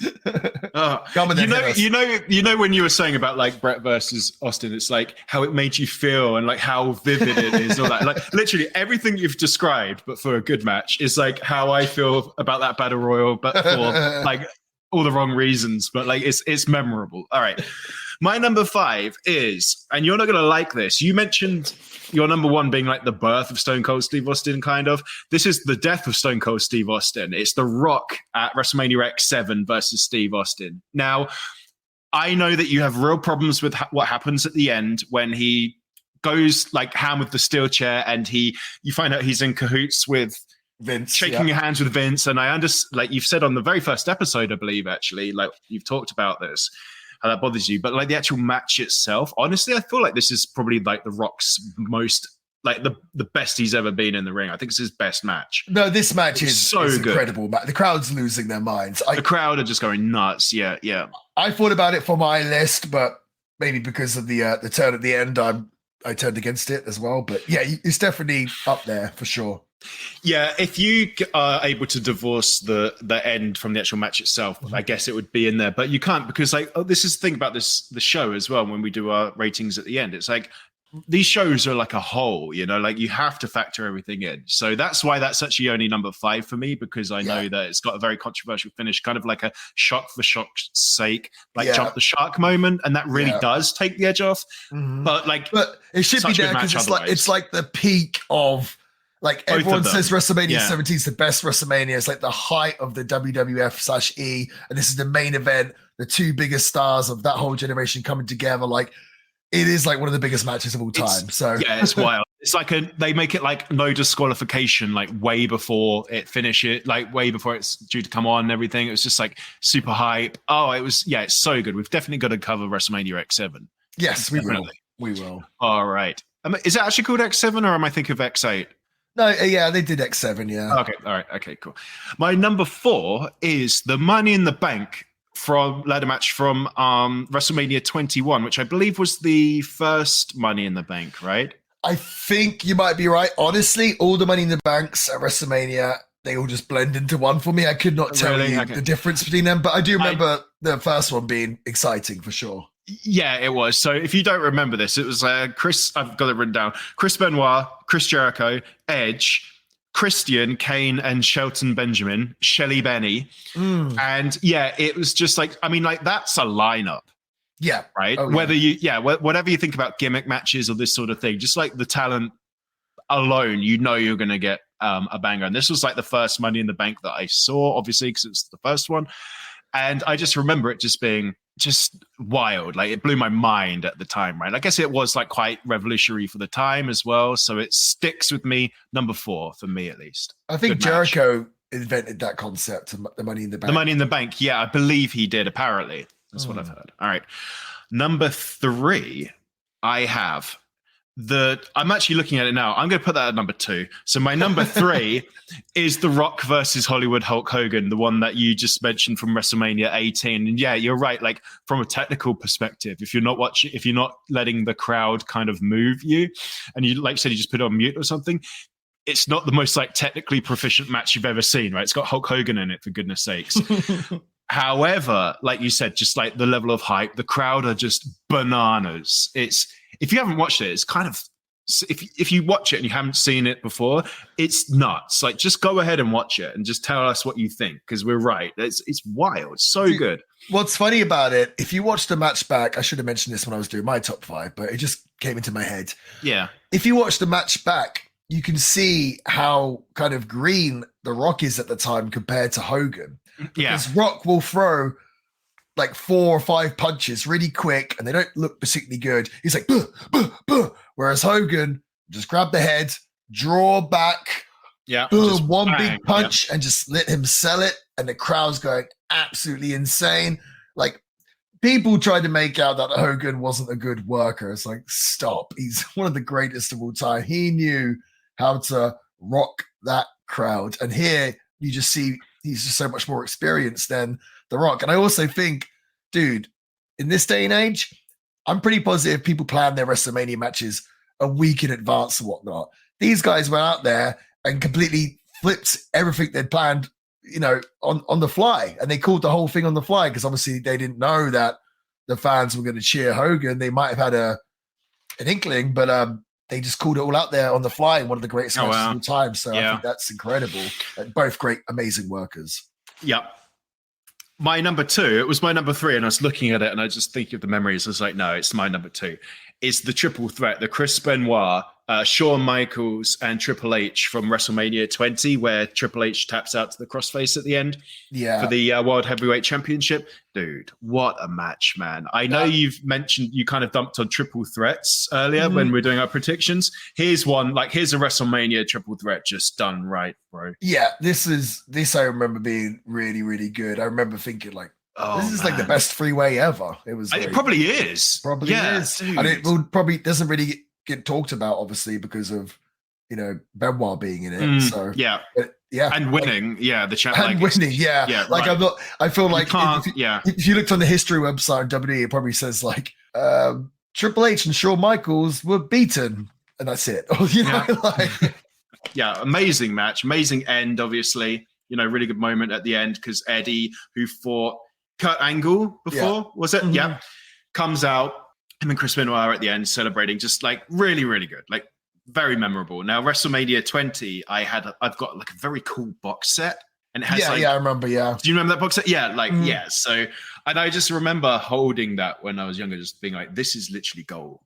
S2: You know when you were saying about like Bret versus Austin, it's like how it made you feel and like how vivid it is, all that. Like literally everything you've described, but for a good match, is like how I feel about that battle royal, but for like all the wrong reasons. But like it's memorable. All right. My number 5 is, and you're not going to like this, you mentioned your number 1 being like the birth of Stone Cold Steve Austin, kind of. This is the death of Stone Cold Steve Austin. It's The Rock at WrestleMania X7 versus Steve Austin. Now, I know that you have real problems with what happens at the end when he goes like ham with the steel chair and you find out he's in cahoots with
S1: Vince,
S2: shaking your hands with Vince. And I understand, like you've said on the very first episode, I believe, actually, like you've talked about this, how that bothers you. But like the actual match itself, honestly, I feel like this is probably like The Rock's most, like the best he's ever been in the ring. I think it's his best match.
S1: No, this match is
S2: so good.
S1: Incredible. The crowd's losing their minds.
S2: The crowd are just going nuts. Yeah.
S1: I thought about it for my list, but maybe because of the turn at the end, I turned against it as well. But yeah, it's definitely up there for sure.
S2: Yeah, if you are able to divorce the end from the actual match itself, I guess it would be in there. But you can't, because like, this is the thing about the show as well. When we do our ratings at the end, it's like these shows are like a whole, you know, like you have to factor everything in. So that's why that's actually only number 5 for me, because I know that it's got a very controversial finish, kind of like a shock for shock's sake, like jump the shark moment, and that really does take the edge off. But
S1: it should be there because it's like the peak of. Like everyone says WrestleMania 17 is the best WrestleMania. It's like the height of the WWF/E. And this is the main event, the 2 biggest stars of that whole generation coming together. Like it is like one of the biggest matches of all time.
S2: It's wild. It's like they make it like no disqualification, like way before it finishes, like way before it's due to come on and everything. It was just like super hype. Oh, it's so good. We've definitely got to cover WrestleMania X7.
S1: Yes, we will. We will.
S2: All right. Is it actually called X7 or am I thinking of X8?
S1: No, yeah, they did X7, yeah.
S2: Okay, all right, okay, cool. My number 4 is the Money in the Bank ladder match from WrestleMania 21, which I believe was the first Money in the Bank, right?
S1: I think you might be right. Honestly, all the Money in the Banks at WrestleMania, they all just blend into one for me. I could not tell you the difference between them, but I do remember the first one being exciting for sure.
S2: Yeah, it was. So if you don't remember this, it was Chris, I've got it written down, Chris Benoit, Chris Jericho, Edge, Christian, Kane, and Shelton Benjamin, Shelly Benny. And yeah, it was just like, I mean, like that's a lineup.
S1: Yeah.
S2: Right? Whatever you think about gimmick matches or this sort of thing, just like the talent alone, you know you're going to get a banger. And this was like the first Money in the Bank that I saw, obviously, because it's the first one. And I just remember it just being just wild. Like it blew my mind at the time, right? I guess it was like quite revolutionary for the time as well. So it sticks with me. Number 4 for me, at least.
S1: I think Jericho invented that concept, the Money in the Bank.
S2: The Money in the Bank. Yeah, I believe he did. Apparently, that's what I've heard. All right, number 3, I have I'm actually looking at it now. I'm going to put that at number 2. So my number 3 is The Rock versus Hollywood Hulk Hogan, the one that you just mentioned from WrestleMania 18. And yeah, you're right. Like from a technical perspective, if you're not letting the crowd kind of move you, and you, like you said, you just put it on mute or something, it's not the most like technically proficient match you've ever seen, right? It's got Hulk Hogan in it, for goodness sakes. However, like you said, just like the level of hype, the crowd are just bananas. If you haven't watched it, it's kind of, if you watch it and you haven't seen it before, it's nuts. Like, just go ahead and watch it and just tell us what you think, because we're right. It's wild. It's so good.
S1: What's funny about it, if you watch the match back, I should have mentioned this when I was doing my top 5, but it just came into my head.
S2: Yeah.
S1: If you watch the match back, you can see how kind of green The Rock is at the time compared to Hogan. Because Rock will throw like 4 or 5 punches really quick and they don't look particularly good. He's like, buh, buh, buh. Whereas Hogan just grab the head, draw back, boom, one big punch and just let him sell it. And the crowd's going absolutely insane. Like, people tried to make out that Hogan wasn't a good worker. It's like, stop. He's one of the greatest of all time. He knew how to rock that crowd. And here you just see he's just so much more experienced than The Rock. And I also think, dude, in this day and age, I'm pretty positive people plan their WrestleMania matches a week in advance and whatnot. These guys went out there and completely flipped everything they'd planned, on the fly. And they called the whole thing on the fly because obviously they didn't know that the fans were going to cheer Hogan. They might have had an inkling, but they just called it all out there on the fly in one of the greatest matches of all time. So I think that's incredible. Both great, amazing workers.
S2: Yep. My number 2, it was my number 3, and I was looking at it and I just thinking of the memories. I was like, no, it's my number 2. It's the triple threat, the Chris Benoit, Shawn Michaels, and Triple H from WrestleMania 20, where Triple H taps out to the crossface at the end for the World Heavyweight Championship. Dude, what a match, man. I know you've mentioned, you kind of dumped on triple threats earlier when we were doing our predictions. Here's one, here's a WrestleMania triple threat just done right, bro.
S1: Yeah, this I remember being really, really good. I remember thinking this is like the best freeway ever. It
S2: probably is.
S1: Probably is. Dude. And it will probably doesn't really get talked about, obviously, because of Benoit being in it. So
S2: and winning, the champ,
S1: and winning,
S2: right.
S1: I feel like if you looked on the history website on WWE, it probably says Triple H and Shawn Michaels were beaten, and that's it.
S2: Amazing match, amazing end. Obviously, really good moment at the end because Eddie, who fought Kurt Angle before, was it? Mm-hmm. Yeah, comes out. Him and Chris Benoit are at the end celebrating, just really, really good, very memorable. Now, WrestleMania 20, I've got a very cool box set, and it has
S1: I remember. Yeah,
S2: do you remember that box set? Yeah, So, and I just remember holding that when I was younger, just being like, "This is literally gold.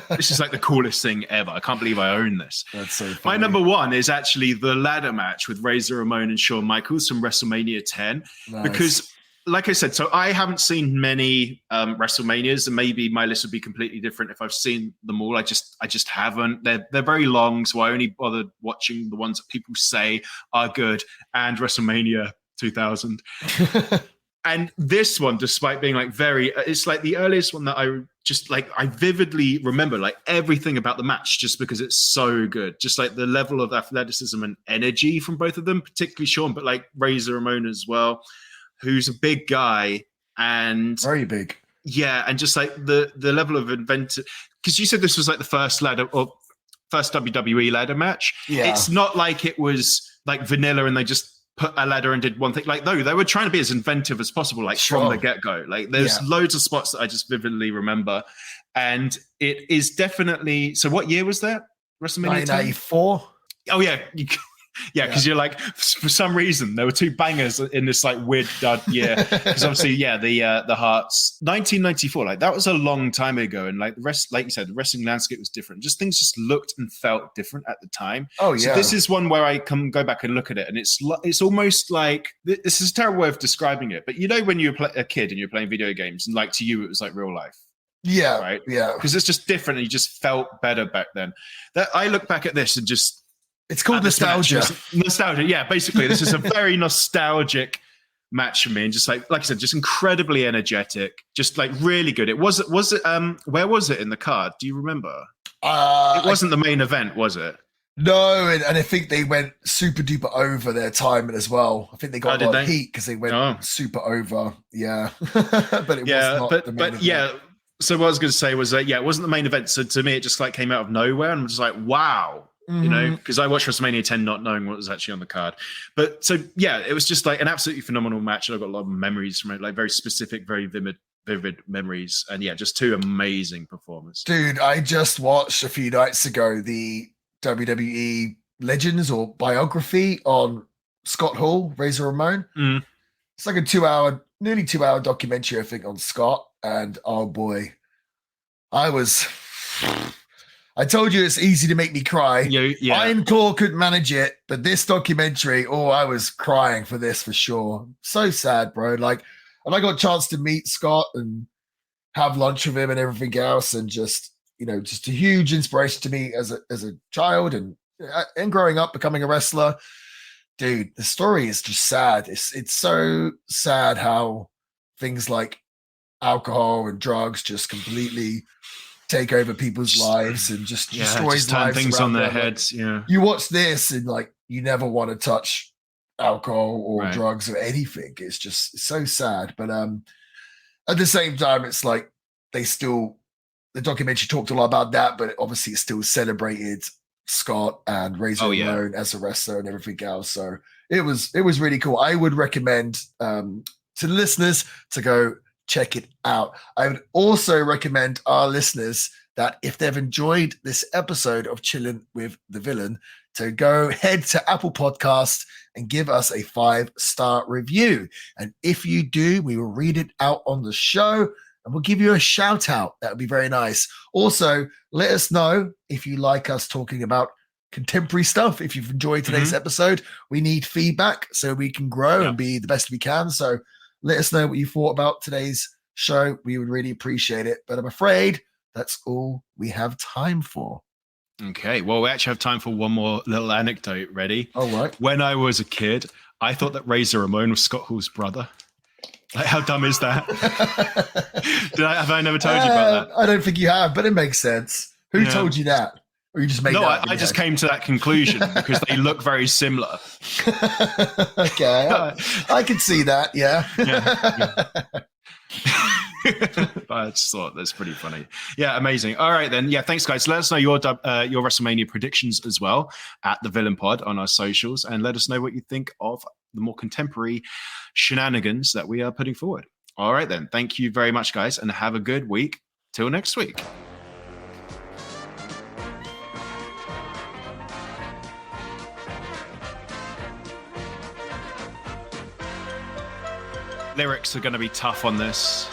S2: This is the coolest thing ever. I can't believe I own this."
S1: That's so funny.
S2: My number 1 is actually the ladder match with Razor Ramon and Shawn Michaels from WrestleMania 10, because, like I said, so I haven't seen many WrestleManias, and maybe my list would be completely different if I've seen them all. I just haven't. They're very long, so I only bothered watching the ones that people say are good, and WrestleMania 2000. And this one, despite being it's the earliest one that I vividly remember everything about the match, just because it's so good. Just the level of athleticism and energy from both of them, particularly Shawn, but Razor Ramon as well, who's a big guy and
S1: very big.
S2: Yeah, and just the level of inventive, because you said this was the first WWE ladder match.
S1: Yeah.
S2: It's not like it was vanilla and they just put a ladder and did one thing. No, they were trying to be as inventive as possible, from the get-go. There's loads of spots that I just vividly remember. And it is definitely, so what year was that? WrestleMania
S1: 1994?
S2: Oh yeah. Because you're for some reason there were 2 bangers in this weird dud year. Because obviously, the Hearts, 1994, that was a long time ago, and the rest, like you said, the wrestling landscape was different. Just things just looked and felt different at the time.
S1: Oh yeah.
S2: So this is one where I go back and look at it, and it's almost this is a terrible way of describing it, but when you were a kid and you're playing video games, and to you it was real life.
S1: Yeah.
S2: Right.
S1: Yeah.
S2: Because it's just different, and you just felt better back then. That I look back at this and just.
S1: It's called nostalgia.
S2: Nostalgia, yeah. Basically, this is a very nostalgic match for me, and just like I said, just incredibly energetic, just like really good. Was it? Where was it in the card? Do you remember? It wasn't the main event, was it?
S1: No, and I think they went super duper over their timing as well. I think they got a lot of heat because they went super over. Yeah, but it was not the main event.
S2: So what I was going to say was that it wasn't the main event. So to me, it just like came out of nowhere, and I'm just like, wow. You know, because I watched WrestleMania 10 not knowing what was actually on the card. But so, it was just like an absolutely phenomenal match. And I've got a lot of memories from it, like very specific, very vivid memories. And just two amazing performers.
S1: Dude, I just watched a few nights ago the WWE Legends or biography on Scott Hall, Razor Ramon. It's like a nearly 2 hour documentary, I think, on Scott. And oh boy, I told you it's easy to make me cry. Iron Claw couldn't manage it, but this documentary, I was crying for this for sure. So sad, bro. Like, and I got a chance to meet Scott and have lunch with him and everything else, and just a huge inspiration to me as a child and growing up, becoming a wrestler. Dude, the story is just sad. It's so sad how things like alcohol and drugs just completely take over people's lives and just destroys
S2: turn things on their heads.
S1: You watch this and like you never want to touch alcohol or drugs or anything. It's just so sad. But at the same time, it's like the documentary talked a lot about that, but obviously it still celebrated Scott and Razor Ramon as a wrestler and everything else. So it was really cool. I would recommend to the listeners to go check it out. I would also recommend our listeners that if they've enjoyed this episode of Chilling with the Villain, to go head to Apple Podcasts and give us a 5-star review. And if you do, we will read it out on the show and we'll give you a shout out. That would be very nice. Also, let us know if you like us talking about contemporary stuff. If you've enjoyed today's episode, we need feedback so we can grow and be the best we can. So let us know what you thought about today's show. We would really appreciate it. But I'm afraid that's all we have time for.
S2: Okay. Well, we actually have time for one more little anecdote. Ready?
S1: All right.
S2: When I was a kid, I thought that Razor Ramon was Scott Hall's brother. Like, how dumb is that? Have I never told you about that?
S1: I don't think you have, but it makes sense. Who told you that? Or you just made that up?
S2: I just came to that conclusion because they look very similar.
S1: Okay, I can see that. Yeah.
S2: I just thought that's pretty funny. Yeah, amazing. All right, then. Yeah, thanks, guys. Let us know your WrestleMania predictions as well at the Villain Pod on our socials, and let us know what you think of the more contemporary shenanigans that we are putting forward. All right, then. Thank you very much, guys, and have a good week. Till next week. Lyrics are going to be tough on this.